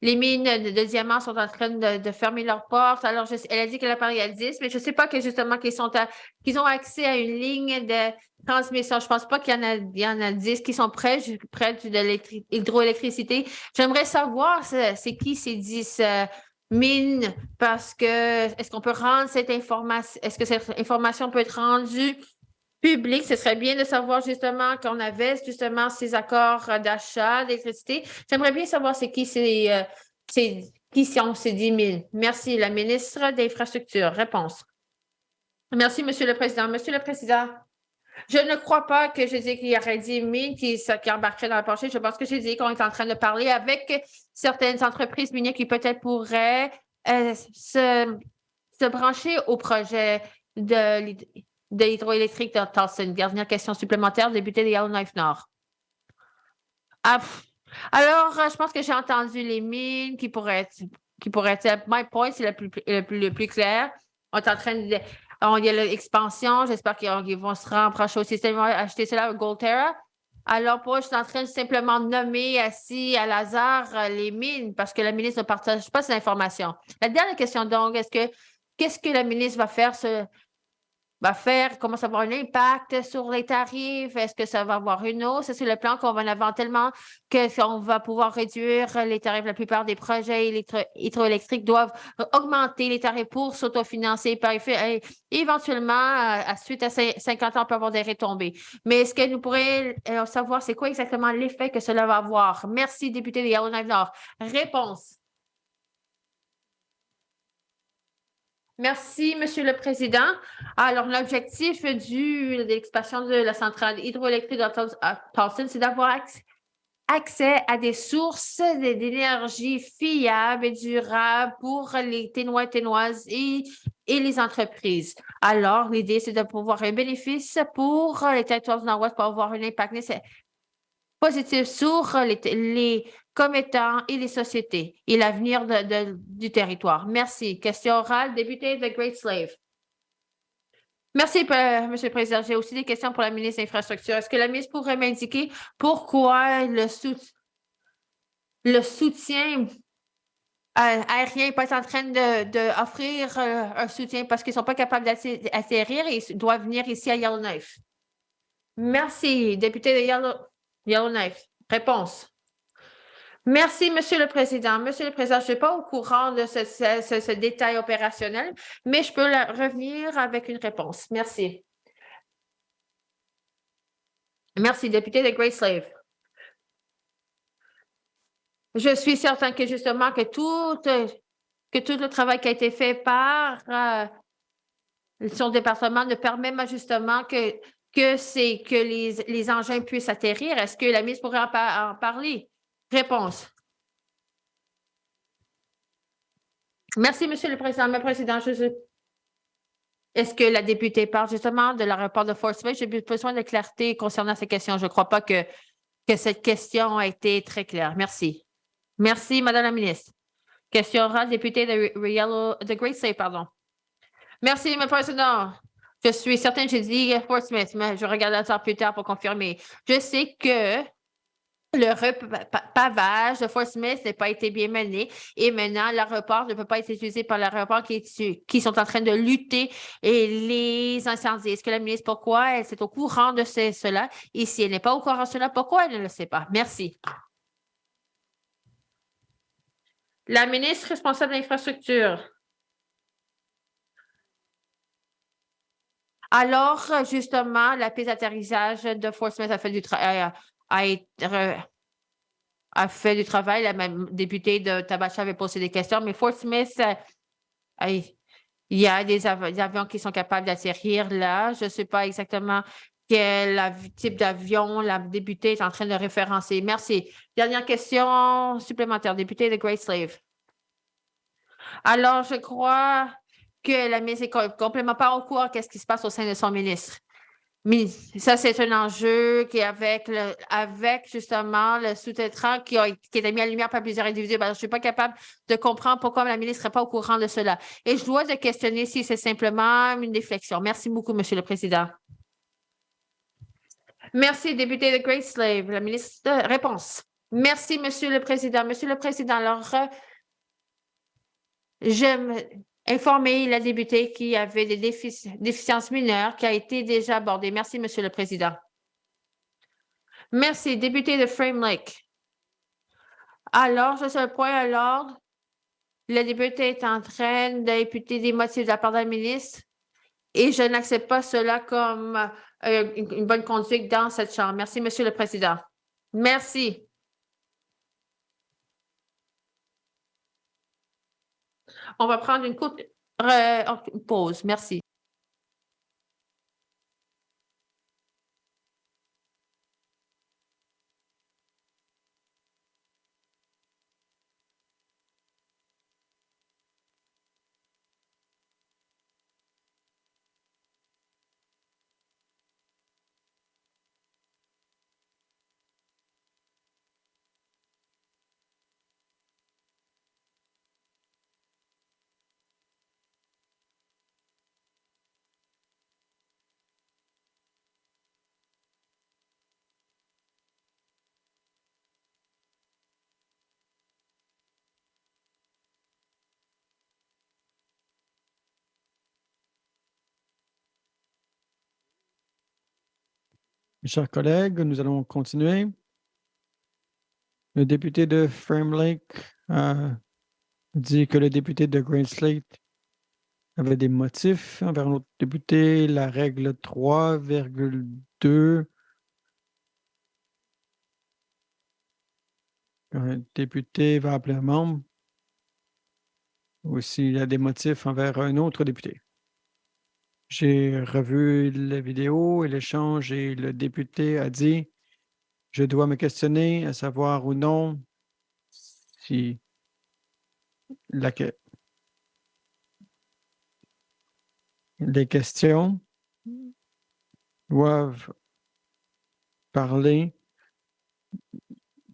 mines de diamants sont en train de fermer leurs portes. Alors, elle a dit qu'elle a parlé à 10, mais je ne sais pas que justement qu'ils ont accès à une ligne de transmission. Je ne pense pas qu'il y en a 10 qui sont près de l'hydroélectricité. J'aimerais savoir c'est qui ces 10 mines parce que est-ce qu'on peut rendre cette information, est-ce que cette information peut être rendue public, ce serait bien de savoir justement qu'on avait justement ces accords d'achat d'électricité. J'aimerais bien savoir c'est qui sont ces 10 000. Merci, la ministre des Infrastructures. Réponse. Merci, Monsieur le Président. Monsieur le Président, je ne crois pas que j'ai dit qu'il y aurait 10 000 qui embarqueraient dans le marché. Je pense que j'ai dit qu'on est en train de parler avec certaines entreprises minières qui peut-être pourraient se brancher au projet de l'hydroélectrique de Towson. Dernière question supplémentaire, député de Yellowknife Nord. Alors, je pense que j'ai entendu les mines qui pourraient être. My point, c'est le plus clair. On est en train de. Il y a l'expansion. J'espère qu'ils vont se rapprocher au système, acheter cela au Goldterra. Alors, pour eux, je suis en train de simplement nommer assis à hasard les mines parce que la ministre ne partage pas ces informations. La dernière question, donc, qu'est-ce que la ministre va faire, comment ça va avoir un impact sur les tarifs? Est-ce que ça va avoir une hausse? C'est le plan qu'on va en avoir tellement qu'on va pouvoir réduire les tarifs. La plupart des projets hydroélectriques doivent augmenter les tarifs pour s'autofinancer. Éventuellement, suite à 50 ans, on peut avoir des retombées. Mais est-ce que nous pourrions savoir c'est quoi exactement l'effet que cela va avoir? Merci, député de Yellowknife Nord. Réponse. Merci, Monsieur le Président. Alors, l'objectif de l'expansion de la centrale hydroélectrique de Towson, c'est d'avoir accès à des sources d'énergie fiables et durables pour les Ténoises et les entreprises. Alors, l'idée, c'est de pouvoir un bénéfice pour les territoires du Nord-Ouest pour avoir un impact positif sur les commettants et les sociétés et l'avenir du territoire. Merci. Question orale, député de Great Slave. Merci, Monsieur le Président. J'ai aussi des questions pour la ministre des Infrastructures. Est-ce que la ministre pourrait m'indiquer pourquoi le soutien aérien n'est pas en train d'offrir un soutien parce qu'ils ne sont pas capables d'atterrir et ils doivent venir ici à Yellowknife? Merci, député de Yellowknife. Réponse. Merci, Monsieur le Président. Monsieur le Président, je ne suis pas au courant de ce détail opérationnel, mais je peux revenir avec une réponse. Merci. Merci, député de Great Slave. Je suis certain que justement que tout le travail qui a été fait par son département ne permet justement que les engins puissent atterrir. Est-ce que la ministre pourrait en parler? Réponse. Merci, Monsieur le Président. Monsieur le Président, est-ce que la députée parle justement de l'aéroport de Fort Smith? J'ai besoin de clarté concernant ces questions. Je ne crois pas que cette question a été très claire. Merci. Merci, Madame la ministre. Question orale, député de Great Slave, pardon. Merci, Monsieur le Président. Je suis certaine que j'ai dit Fort Smith, mais je regarde ça plus tard pour confirmer. Je sais que Le pavage de Fort Smith n'a pas été bien mené et maintenant l'aéroport ne peut pas être utilisé par l'aéroport qui sont en train de lutter et les incendies. Est-ce que la ministre, pourquoi elle est au courant de cela? Et si elle n'est pas au courant de cela, pourquoi elle ne le sait pas? Merci. La ministre responsable de l'infrastructure. Alors, justement, la piste d'atterrissage de Fort Smith a fait du travail, a fait du travail. La même députée de Tabacha avait posé des questions, mais Fort Smith, il y a des avions qui sont capables d'atterrir là. Je ne sais pas exactement quel type d'avion la députée est en train de référencer. Merci. Dernière question supplémentaire, député de Great Slave. Alors, je crois que la ministre est complètement pas au courant qu'est-ce qui se passe au sein de son ministre. Mais ça, c'est un enjeu qui est avec justement le sous-traitant qui a été mis en lumière par plusieurs individus. Je ne suis pas capable de comprendre pourquoi la ministre n'est pas au courant de cela. Et je dois te questionner si c'est simplement une déflexion. Merci beaucoup, Monsieur le Président. Merci, député de Great Slave. La ministre, réponse. Merci, Monsieur le Président. Monsieur le Président, alors, j'aime informer la députée qui avait des déficiences mineures qui a été déjà abordée. Merci, Monsieur le Président. Merci, député de Frame Lake. Alors, je le point à l'ordre. Le député est en train d'imputer des motifs de la part de la ministre et je n'accepte pas cela comme une bonne conduite dans cette Chambre. Merci, Monsieur le Président. Merci. On va prendre une courte pause. Merci. Mes chers collègues, nous allons continuer. Le député de Frame Lake a dit que le député de Great Slate avait des motifs envers un autre député. La règle 3,2. Un député va appeler un membre ou s'il y a des motifs envers un autre député. J'ai revu la vidéo et l'échange et le député a dit « Je dois me questionner à savoir ou non si les questions doivent parler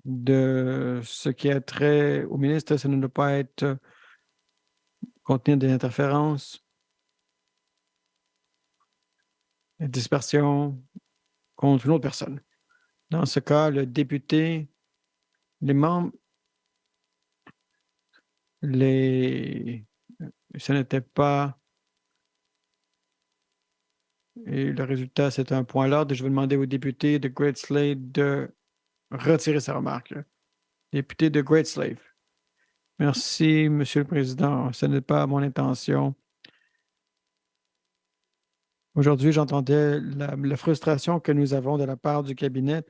de ce qui a trait au ministre, ça ne doit pas être contenir des interférences, des dispersions contre une autre personne. Dans ce cas, le député, les membres, ce n'était pas. Et le résultat, c'est un point à l'ordre. Je vais demander au député de Great Slave de retirer sa remarque. Député de Great Slave. Merci, Monsieur le Président. Ce n'est pas mon intention. Aujourd'hui, j'entendais la frustration que nous avons de la part du cabinet.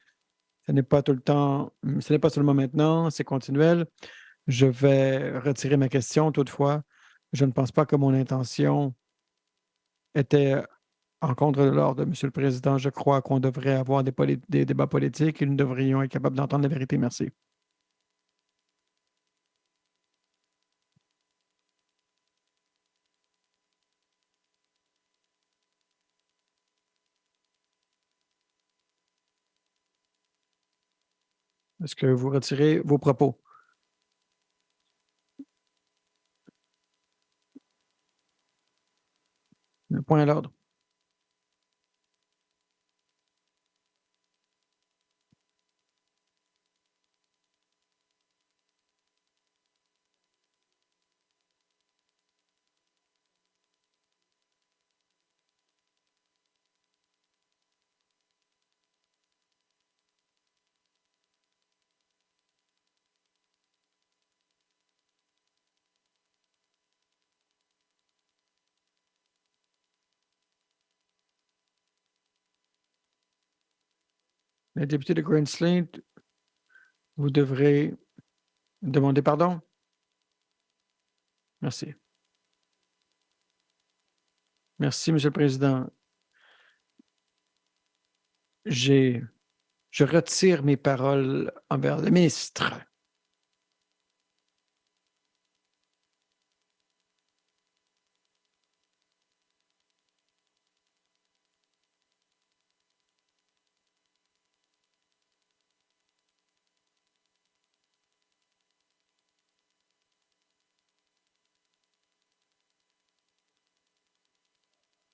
Ce n'est pas tout le temps, ce n'est pas seulement maintenant, c'est continuel. Je vais retirer ma question. Toutefois, je ne pense pas que mon intention était en contre de l'ordre, Monsieur le Président. Je crois qu'on devrait avoir des débats politiques et nous devrions être capables d'entendre la vérité. Merci. Est-ce que vous retirez vos propos? Le point à l'ordre. La députée de Green-Slate, vous devrez demander pardon. Merci. Merci, Monsieur le Président. Je retire mes paroles envers le ministre.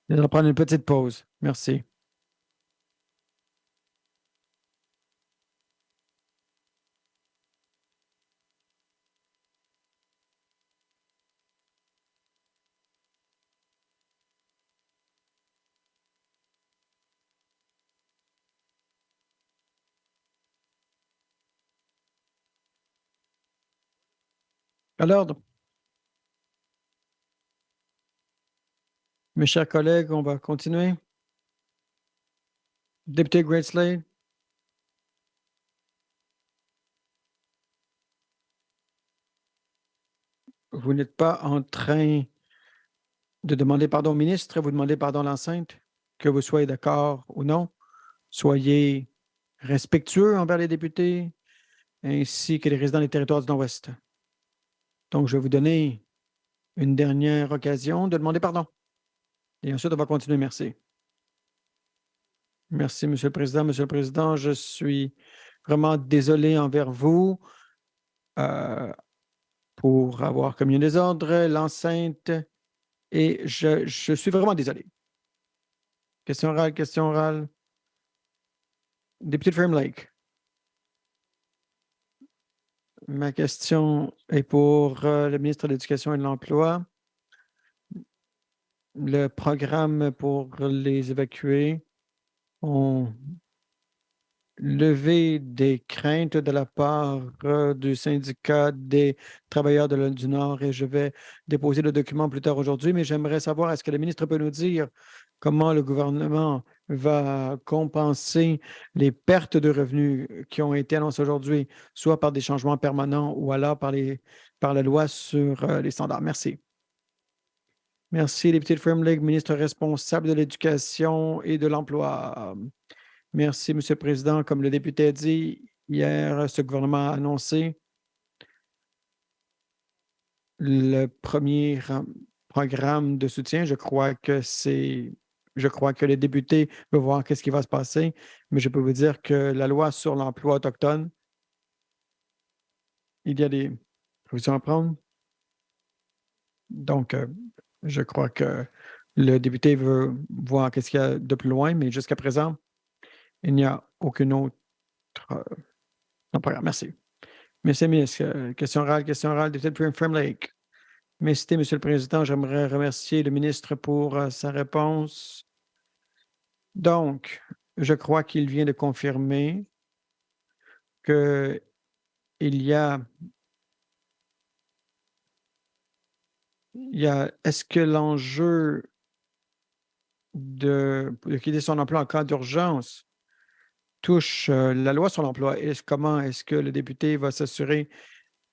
Nous allons prendre une petite pause. Merci. À l'ordre. Mes chers collègues, on va continuer. Député Green-Slate. Vous n'êtes pas en train de demander pardon au ministre, vous demandez pardon à l'enceinte, que vous soyez d'accord ou non. Soyez respectueux envers les députés ainsi que les résidents des territoires du Nord-Ouest. Donc, je vais vous donner une dernière occasion de demander pardon. Et ensuite, on va continuer. Merci. Merci, Monsieur le Président. Monsieur le Président, je suis vraiment désolé envers vous pour avoir commis un désordre, l'enceinte, et je suis vraiment désolé. Question orale, question orale. Député de Fram Lake. Ma question est pour le ministre de l'Éducation et de l'Emploi. Le programme pour les évacuer ont levé des craintes de la part du syndicat des travailleurs du Nord et je vais déposer le document plus tard aujourd'hui, mais j'aimerais savoir, est-ce que le ministre peut nous dire comment le gouvernement va compenser les pertes de revenus qui ont été annoncées aujourd'hui, soit par des changements permanents ou alors par la loi sur les standards? Merci. Merci, député de Fram Lake, ministre responsable de l'Éducation et de l'Emploi. Merci, Monsieur le Président. Comme le député a dit, hier, ce gouvernement a annoncé le premier programme de soutien. Je crois que les députés veulent voir qu'est-ce qui va se passer, mais je peux vous dire que la loi sur l'emploi autochtone, il y a des positions à prendre. Donc, je crois que le député veut voir qu'est-ce qu'il y a de plus loin, mais jusqu'à présent, il n'y a aucune autre programme. Merci. Monsieur le ministre, question orale, député de Fram Lake. Merci, Monsieur le Président. J'aimerais remercier le ministre pour sa réponse. Donc, je crois qu'il vient de confirmer que il y a est-ce que l'enjeu de quitter son emploi en cas d'urgence touche la loi sur l'emploi? Comment est-ce que le député va s'assurer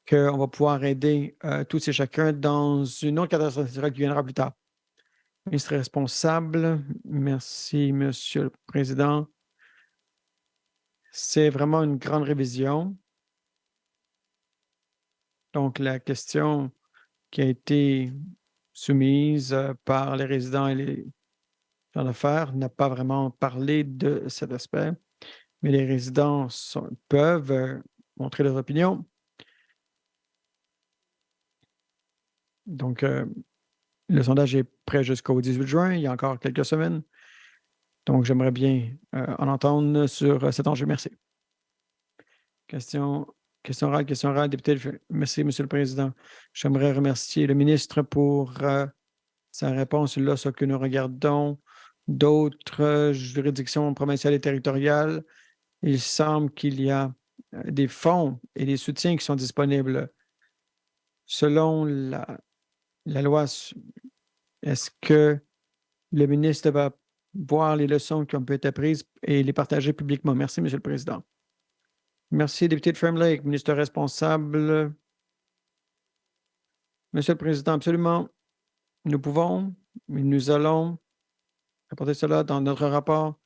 qu'on va pouvoir aider tous et chacun dans une autre catastrophe naturelle qui viendra plus tard? Ministre responsable, merci, Monsieur le Président. C'est vraiment une grande révision. Donc, la question qui a été soumise par les résidents et les gens d'affaires n'a pas vraiment parlé de cet aspect, mais les résidents peuvent montrer leur opinion. Donc, le sondage est prêt jusqu'au 18 juin, il y a encore quelques semaines. Donc, j'aimerais bien en entendre sur cet enjeu. Merci. Question orale, député. Merci, Monsieur le Président. J'aimerais remercier le ministre pour sa réponse là, ce que nous regardons d'autres juridictions provinciales et territoriales. Il semble qu'il y a des fonds et des soutiens qui sont disponibles selon la loi. Est-ce que le ministre va voir les leçons qui ont pu être apprises et les partager publiquement. Merci, Monsieur le Président. Merci, député de Fram Lake, ministre responsable. Monsieur le Président, absolument, nous pouvons, nous allons apporter cela dans notre rapport,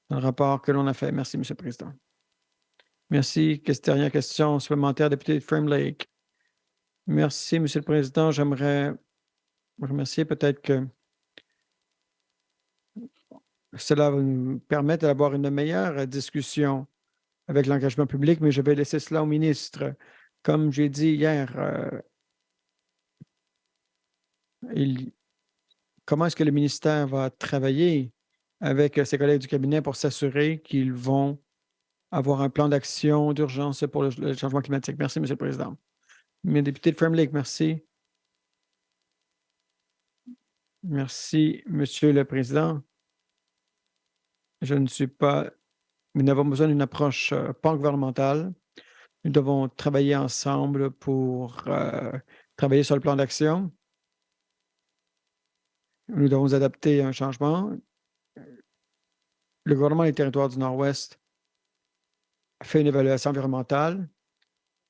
dans le rapport que l'on a fait. Merci, Monsieur le Président. Merci. Dernière question supplémentaire, député de Fram Lake. Merci, Monsieur le Président. J'aimerais remercier peut-être que cela va nous permettre d'avoir une meilleure discussion avec l'engagement public, mais je vais laisser cela au ministre. Comme j'ai dit hier, comment est-ce que le ministère va travailler avec ses collègues du cabinet pour s'assurer qu'ils vont avoir un plan d'action d'urgence pour le changement climatique? Merci, Monsieur le Président. Mes députés de Fram Lake, merci. Merci, Monsieur le Président. Nous n'avons besoin d'une approche pan-gouvernementale. Nous devons travailler ensemble pour travailler sur le plan d'action. Nous devons adapter un changement. Le gouvernement des territoires du Nord-Ouest fait une évaluation environnementale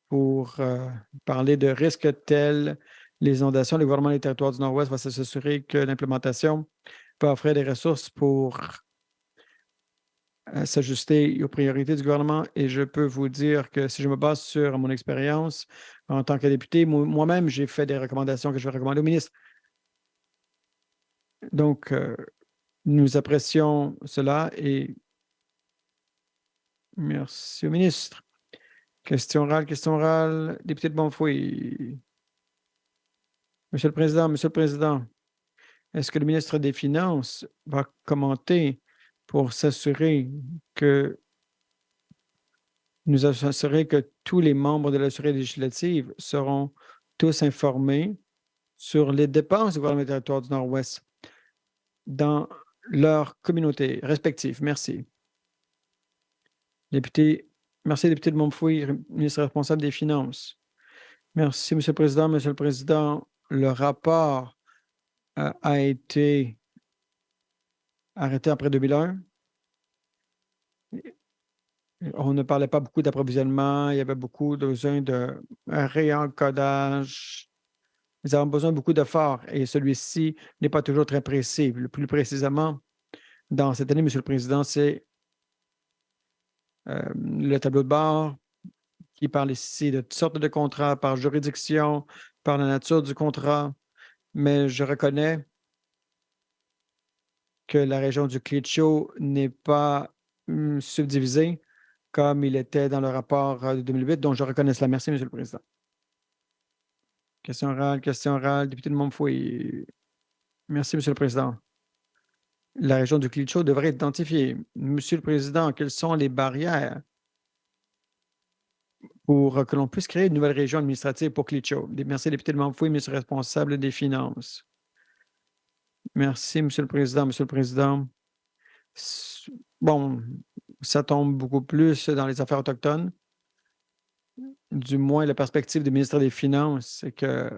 pour parler de risques tels les inondations. Le gouvernement des territoires du Nord-Ouest va s'assurer que l'implémentation va offrir des ressources pour s'ajuster aux priorités du gouvernement. Et je peux vous dire que si je me base sur mon expérience en tant que député, moi-même, j'ai fait des recommandations que je vais recommander au ministre. Donc, nous apprécions cela et merci au ministre. Question orale, député de Bonfouille. Monsieur le Président, est-ce que le ministre des Finances va commenter pour s'assurer que tous les membres de l'Assemblée législative seront tous informés sur les dépenses du gouvernement du territoire du Nord-Ouest dans leur communauté respective? Merci. Merci, député de Montfouille, ministre responsable des Finances. Merci, Monsieur le Président. Monsieur le Président, le rapport a été arrêté après 2001. On ne parlait pas beaucoup d'approvisionnement, il y avait beaucoup besoin de réencodage. Nous avons besoin de beaucoup d'efforts et celui-ci n'est pas toujours très précis. Plus précisément, dans cette année, Monsieur le Président, c'est le tableau de bord qui parle ici de toutes sortes de contrats par juridiction, par la nature du contrat, mais je reconnais que la région du Klitschko n'est pas subdivisée comme il était dans le rapport de 2008, dont je reconnais cela. Merci, Monsieur le Président. Question orale, député de Montfouille. Merci, Monsieur le Président. La région du Klitschko devrait être identifiée. Monsieur le Président, quelles sont les barrières pour que l'on puisse créer une nouvelle région administrative pour Klitschko? Merci, député de Montfouille, ministre responsable des Finances. Merci, Monsieur le Président. Monsieur le Président, bon, ça tombe beaucoup plus dans les affaires autochtones. Du moins, la perspective du ministre des Finances, c'est que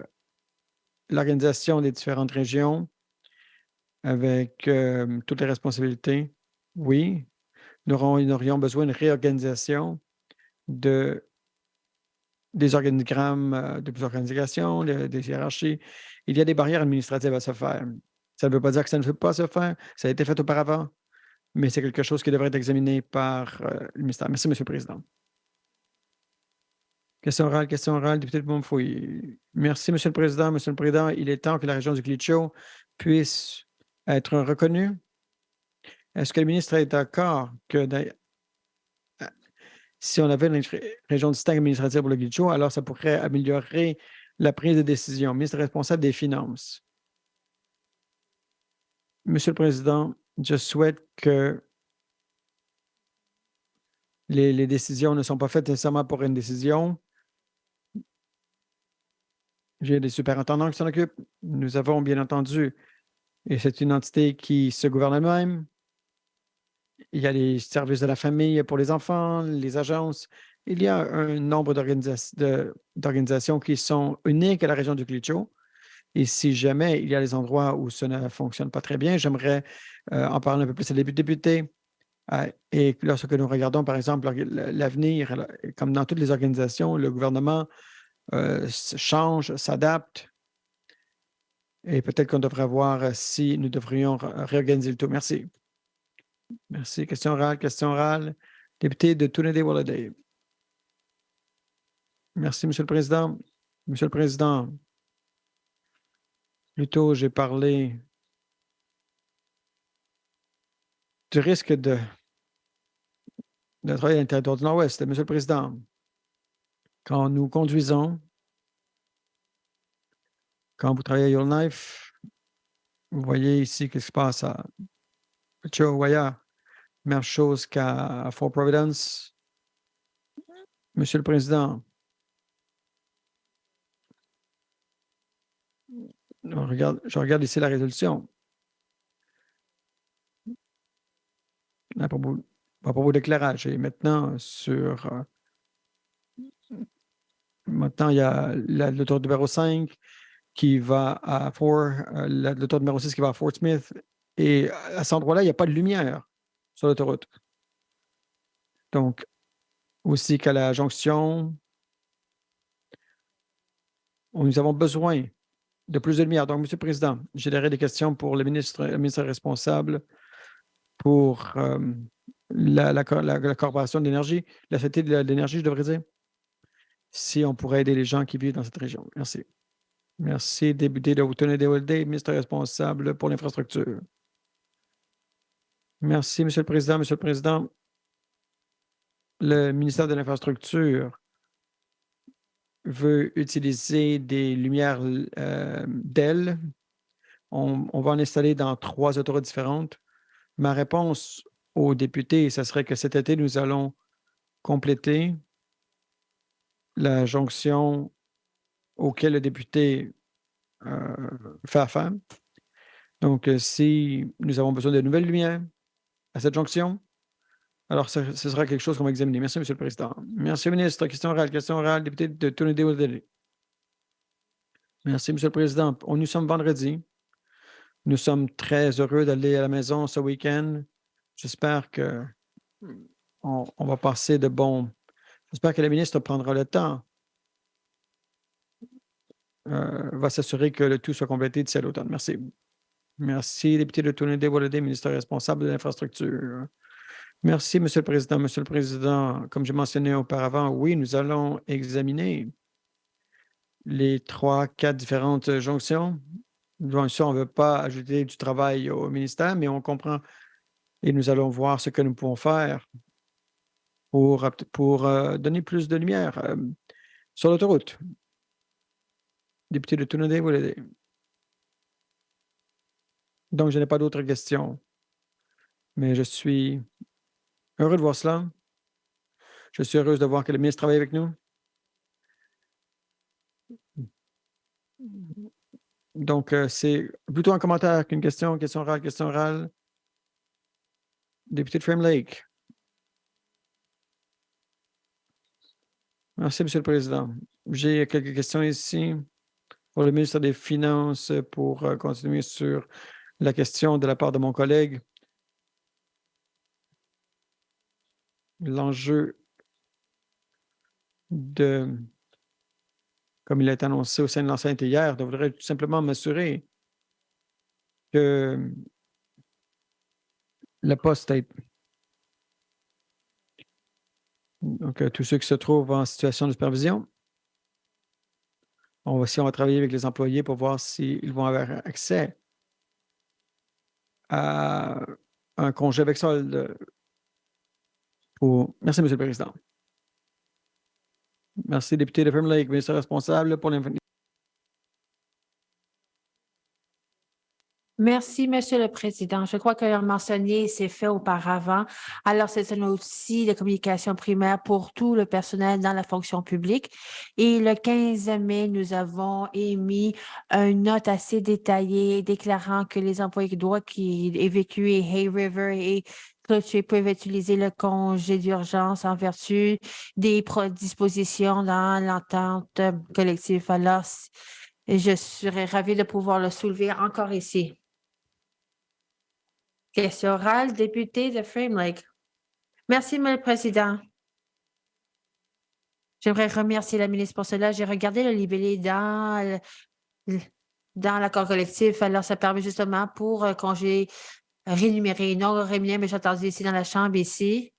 l'organisation des différentes régions, avec toutes les responsabilités, oui, nous aurions besoin d'une réorganisation des organigrammes, des organisations, des hiérarchies. Il y a des barrières administratives à se faire. Ça ne veut pas dire que ça ne peut pas se faire. Ça a été fait auparavant, mais c'est quelque chose qui devrait être examiné par le ministère. Merci, Monsieur le Président. Question orale, député de Montfouille. Merci, Monsieur le Président. Monsieur le Président, il est temps que la région du Klitschko puisse être reconnue. Est-ce que le ministre est d'accord que si on avait une région distincte administrative pour le Klitschko, alors ça pourrait améliorer la prise de décision? Ministre responsable des Finances. Monsieur le Président, je souhaite que les décisions ne sont pas faites nécessairement pour une décision. J'ai des superintendants qui s'en occupent. Nous avons bien entendu, et c'est une entité qui se gouverne elle-même. Il y a les services de la famille pour les enfants, les agences. Il y a un nombre d'organisations qui sont uniques à la région du Klitschko. Et si jamais il y a des endroits où ça ne fonctionne pas très bien, j'aimerais en parler un peu plus à les députés. Et lorsque nous regardons, par exemple, l'avenir, comme dans toutes les organisations, le gouvernement change, s'adapte. Et peut-être qu'on devrait voir si nous devrions réorganiser le tout. Merci. Merci. Question orale, question orale. Député de Trinity-Walladay. Merci, Monsieur le Président. Monsieur le Président, plus tôt, j'ai parlé du risque de travailler dans le territoire du Nord-Ouest. Monsieur le Président, quand nous conduisons, quand vous travaillez à Yellowknife, vous voyez ici ce qui se passe à Chihuahua. Même chose qu'à Fort Providence. Monsieur le Président, je regarde ici la résolution. À propos d'éclairage. Et maintenant, maintenant, il y a l'autoroute numéro 5 qui va à l'autoroute numéro 6 qui va à Fort Smith. Et à cet endroit-là, il n'y a pas de lumière sur l'autoroute. Donc, aussi qu'à la jonction, nous avons besoin de plus de lumière. Donc, Monsieur le Président, j'ai des questions pour le ministre responsable pour la Corporation d'énergie, la Société de l'énergie, je devrais dire, si on pourrait aider les gens qui vivent dans cette région. Merci. Merci, député de Trinity-Walladay, ministre responsable pour l'infrastructure. Merci, Monsieur le Président. Monsieur le Président, le ministère de l'Infrastructure veut utiliser des lumières d'ailes. On va en installer dans 3 autoroutes différentes. Ma réponse aux députés, ce serait que cet été, nous allons compléter la jonction auquel le député fait affaire. Donc, si nous avons besoin de nouvelles lumières à cette jonction, alors ce sera quelque chose qu'on va examiner. Merci, Monsieur le Président. Merci, ministre. Question orale, député de Trinity-Walladay. Merci, Monsieur le Président. Nous sommes vendredi. Nous sommes très heureux d'aller à la maison ce week-end. J'espère que on va passer de bons. J'espère que le ministre prendra le temps, va s'assurer que le tout soit complété d'ici à l'automne. Merci. Merci, député de Trinity-Walladay, ministre responsable de l'infrastructure. Merci, Monsieur le Président. Monsieur le Président, comme j'ai mentionné auparavant, oui, nous allons examiner les 3, 4 différentes jonctions. Bien sûr, on ne veut pas ajouter du travail au ministère, mais on comprend et nous allons voir ce que nous pouvons faire pour donner plus de lumière sur l'autoroute. Député de Trinity-Walladay. Donc, je n'ai pas d'autres questions, mais je suis heureux de voir cela. Je suis heureuse de voir que le ministre travaille avec nous. Donc, c'est plutôt un commentaire qu'une question. Question orale, question orale. Député de Frame Lake. Merci, Monsieur le Président. J'ai quelques questions ici pour le ministre des Finances pour continuer sur la question de la part de mon collègue. L'enjeu de, comme il a été annoncé au sein de l'enceinte hier, devrait tout simplement m'assurer que la poste est. Donc, tous ceux qui se trouvent en situation de supervision, on va travailler avec les employés pour voir s'ils vont avoir accès à un congé avec solde. Merci, Monsieur le Président. Merci, député de Fern Lake, ministre responsable pour l'information. Merci, Monsieur le Président. Je crois que le mentionné s'est fait auparavant. Alors, c'est un outil de communication primaire pour tout le personnel dans la fonction publique. Et le 15 mai, nous avons émis une note assez détaillée déclarant que les employés qui évacuent Hay River et Cloutier peuvent utiliser le congé d'urgence en vertu des dispositions dans l'entente collective. Alors, Et je serais ravie de pouvoir le soulever encore ici. Question orale, député de Frame Lake. Merci, M. le Président. J'aimerais remercier la ministre pour cela. J'ai regardé le libellé dans l'accord collectif. Alors, ça permet justement pour congés rémunérés, non rémunérés, mais j'ai entendu ici dans la Chambre, ici,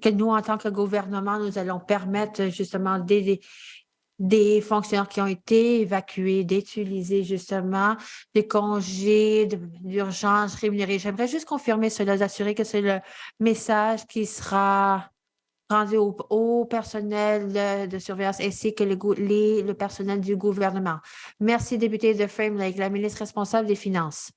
que nous, en tant que gouvernement, nous allons permettre justement des fonctionnaires qui ont été évacués, d'utiliser justement des congés d'urgence rémunérés. J'aimerais juste confirmer cela, d'assurer que c'est le message qui sera rendu au personnel de surveillance ainsi que le personnel du gouvernement. Merci, député de Frame Lake, la ministre responsable des Finances.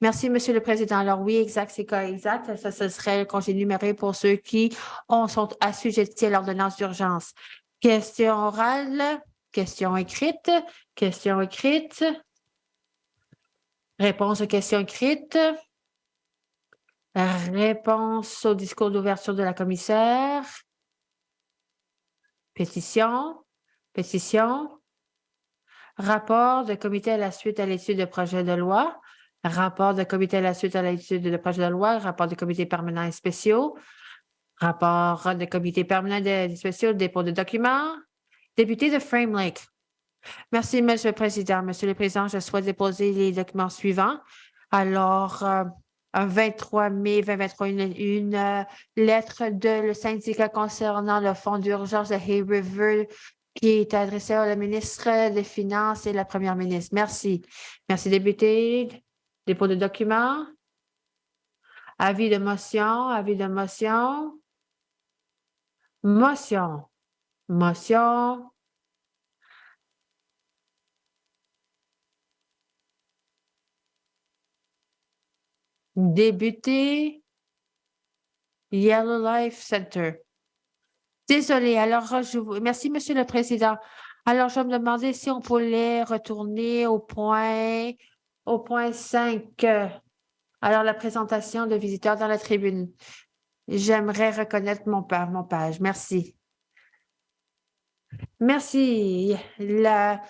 Merci, Monsieur le Président. Alors oui, exact, c'est cas exact. Ça, ce serait le congé numérique pour ceux qui sont assujettis à l'ordonnance d'urgence. Question orale, question écrite, question écrite. Réponse aux questions écrites. Réponse au discours d'ouverture de la commissaire. Pétition. Pétition. Rapport de comité à la suite à l'étude de projet de loi. Rapport de comité à la suite à l'étude de projet de loi. Rapport de comité permanent et spéciaux. Rapport de comité permanent et spéciaux. Dépôt de documents. Député de Frame Lake. Merci, Monsieur le Président. Monsieur le Président, je souhaite déposer les documents suivants. Alors, un 23 mai 2023, une lettre de le syndicat concernant le fonds d'urgence de Hay River qui est adressée au ministre des Finances et la première ministre. Merci. Merci, député. Dépôt de documents. Avis de motion. Avis de motion. Motion. Motion. Député. Yellow Life Center. Désolée, alors merci, Monsieur le Président. Alors, je me demandais si on pouvait retourner au point 5. Alors, la présentation de visiteurs dans la tribune. J'aimerais reconnaître mon page. Merci. Merci. La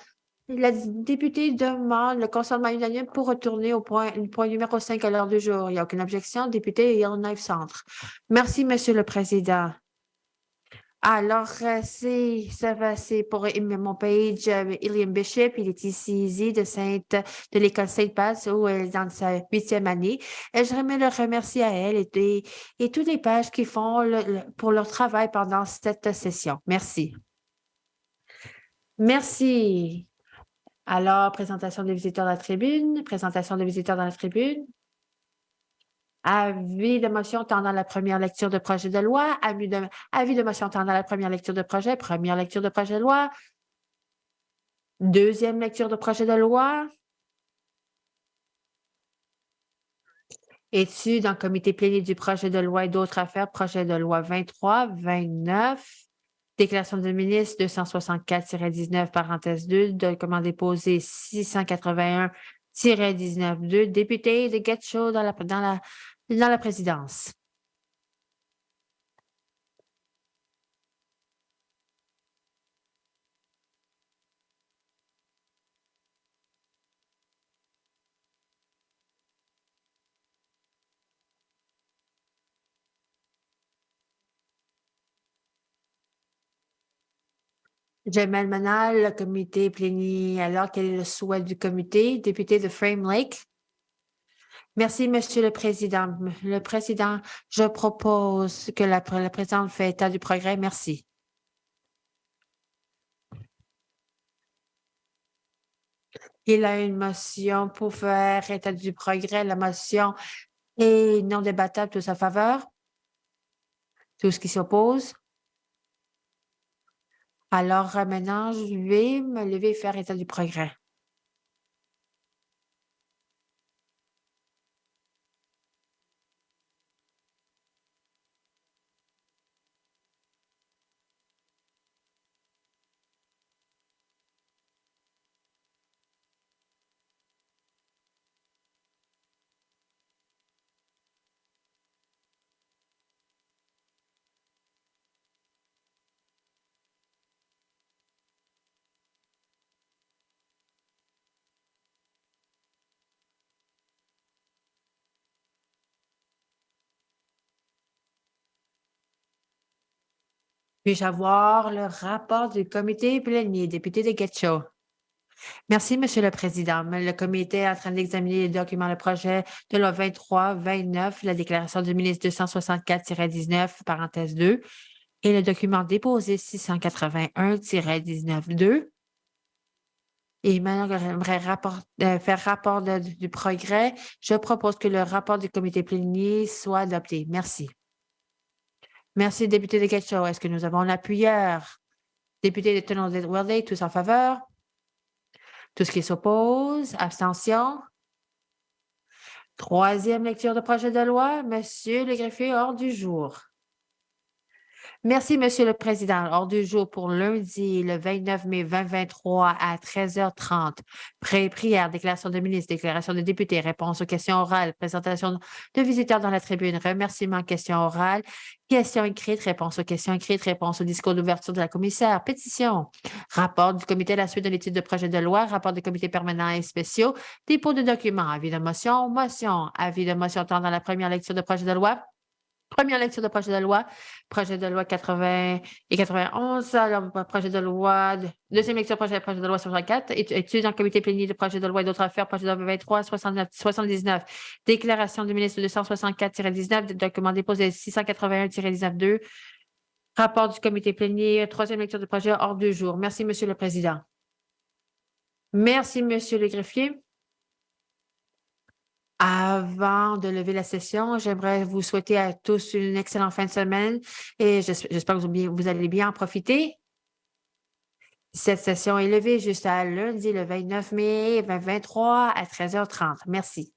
députée demande le consentement unanime pour retourner au point numéro 5 à l'heure du jour. Il n'y a aucune objection. Député Yellowknife Centre. Merci, Monsieur le Président. Alors, c'est pour mon page, Iliam Bishop, il est ici de l'école Sainte-Passe où elle est dans sa 8e année. Et j'aimerais le remercier à elle et toutes les pages qui font pour leur travail pendant cette session. Merci. Merci. Alors, présentation des visiteurs dans la tribune, présentation des visiteurs dans la tribune. Avis de motion tendant la première lecture de projet de loi. Avis de motion tendant la première lecture de projet. Première lecture de projet de loi. Deuxième lecture de projet de loi. Étude en comité plénier du projet de loi et d'autres affaires. Projet de loi 23, 29. Déclaration du ministre 264-19, parenthèse 2, document déposé 681-19-2. Député de Getchell dans la présidence. Jamal Manal, le comité plénier. Alors, quel est le souhait du comité? Député de Frame Lake. Merci, Monsieur le Président. Le Président, je propose que la présidente fait état du progrès. Merci. Il a une motion pour faire état du progrès. La motion est non débattable, tous en faveur. Tout ce qui s'oppose. Alors, maintenant, je vais me lever et faire état du progrès. Puis-je avoir le rapport du comité plénier, député de Getchell? Merci, Monsieur le Président. Le comité est en train d'examiner les documents, le projet de loi 23-29, la déclaration du ministre 264-19, parenthèse 2, et le document déposé 681-19-2. Et maintenant que j'aimerais faire rapport du progrès, je propose que le rapport du comité plénier soit adopté. Merci. Merci, député de Getchell. Est-ce que nous avons l'appuyeur? Député de Tunnel-Worthy, tous en faveur? Tous qui s'opposent? Abstention? Troisième lecture de projet de loi, Monsieur le greffier, hors du jour. Merci, Monsieur le Président. Ordre du jour pour lundi, le 29 mai 2023 à 13h30. Prière, déclaration de ministre, déclaration de député, réponse aux questions orales, présentation de visiteurs dans la tribune, remerciements, questions orales, questions écrites, réponse aux questions écrites, réponse au discours d'ouverture de la commissaire, pétition, rapport du comité à la suite de l'étude de projet de loi, rapport des comités permanents et spéciaux, dépôt de documents, avis de motion, avis de motion tant dans la première lecture de projet de loi. Première lecture de projet de loi 80 et 91, alors, projet de loi, deuxième lecture projet de loi 64, étude en comité plénier de projet de loi et d'autres affaires, projet de loi 23, 69, 79, déclaration du ministre 264-19, document déposé 681-19-2, rapport du comité plénier, troisième lecture du projet hors du jour. Merci, Monsieur le Président. Merci, Monsieur le greffier. Avant de lever la session, j'aimerais vous souhaiter à tous une excellente fin de semaine et j'espère que vous allez bien en profiter. Cette session est levée jusqu'à lundi, le 29 mai 2023 à 13h30. Merci.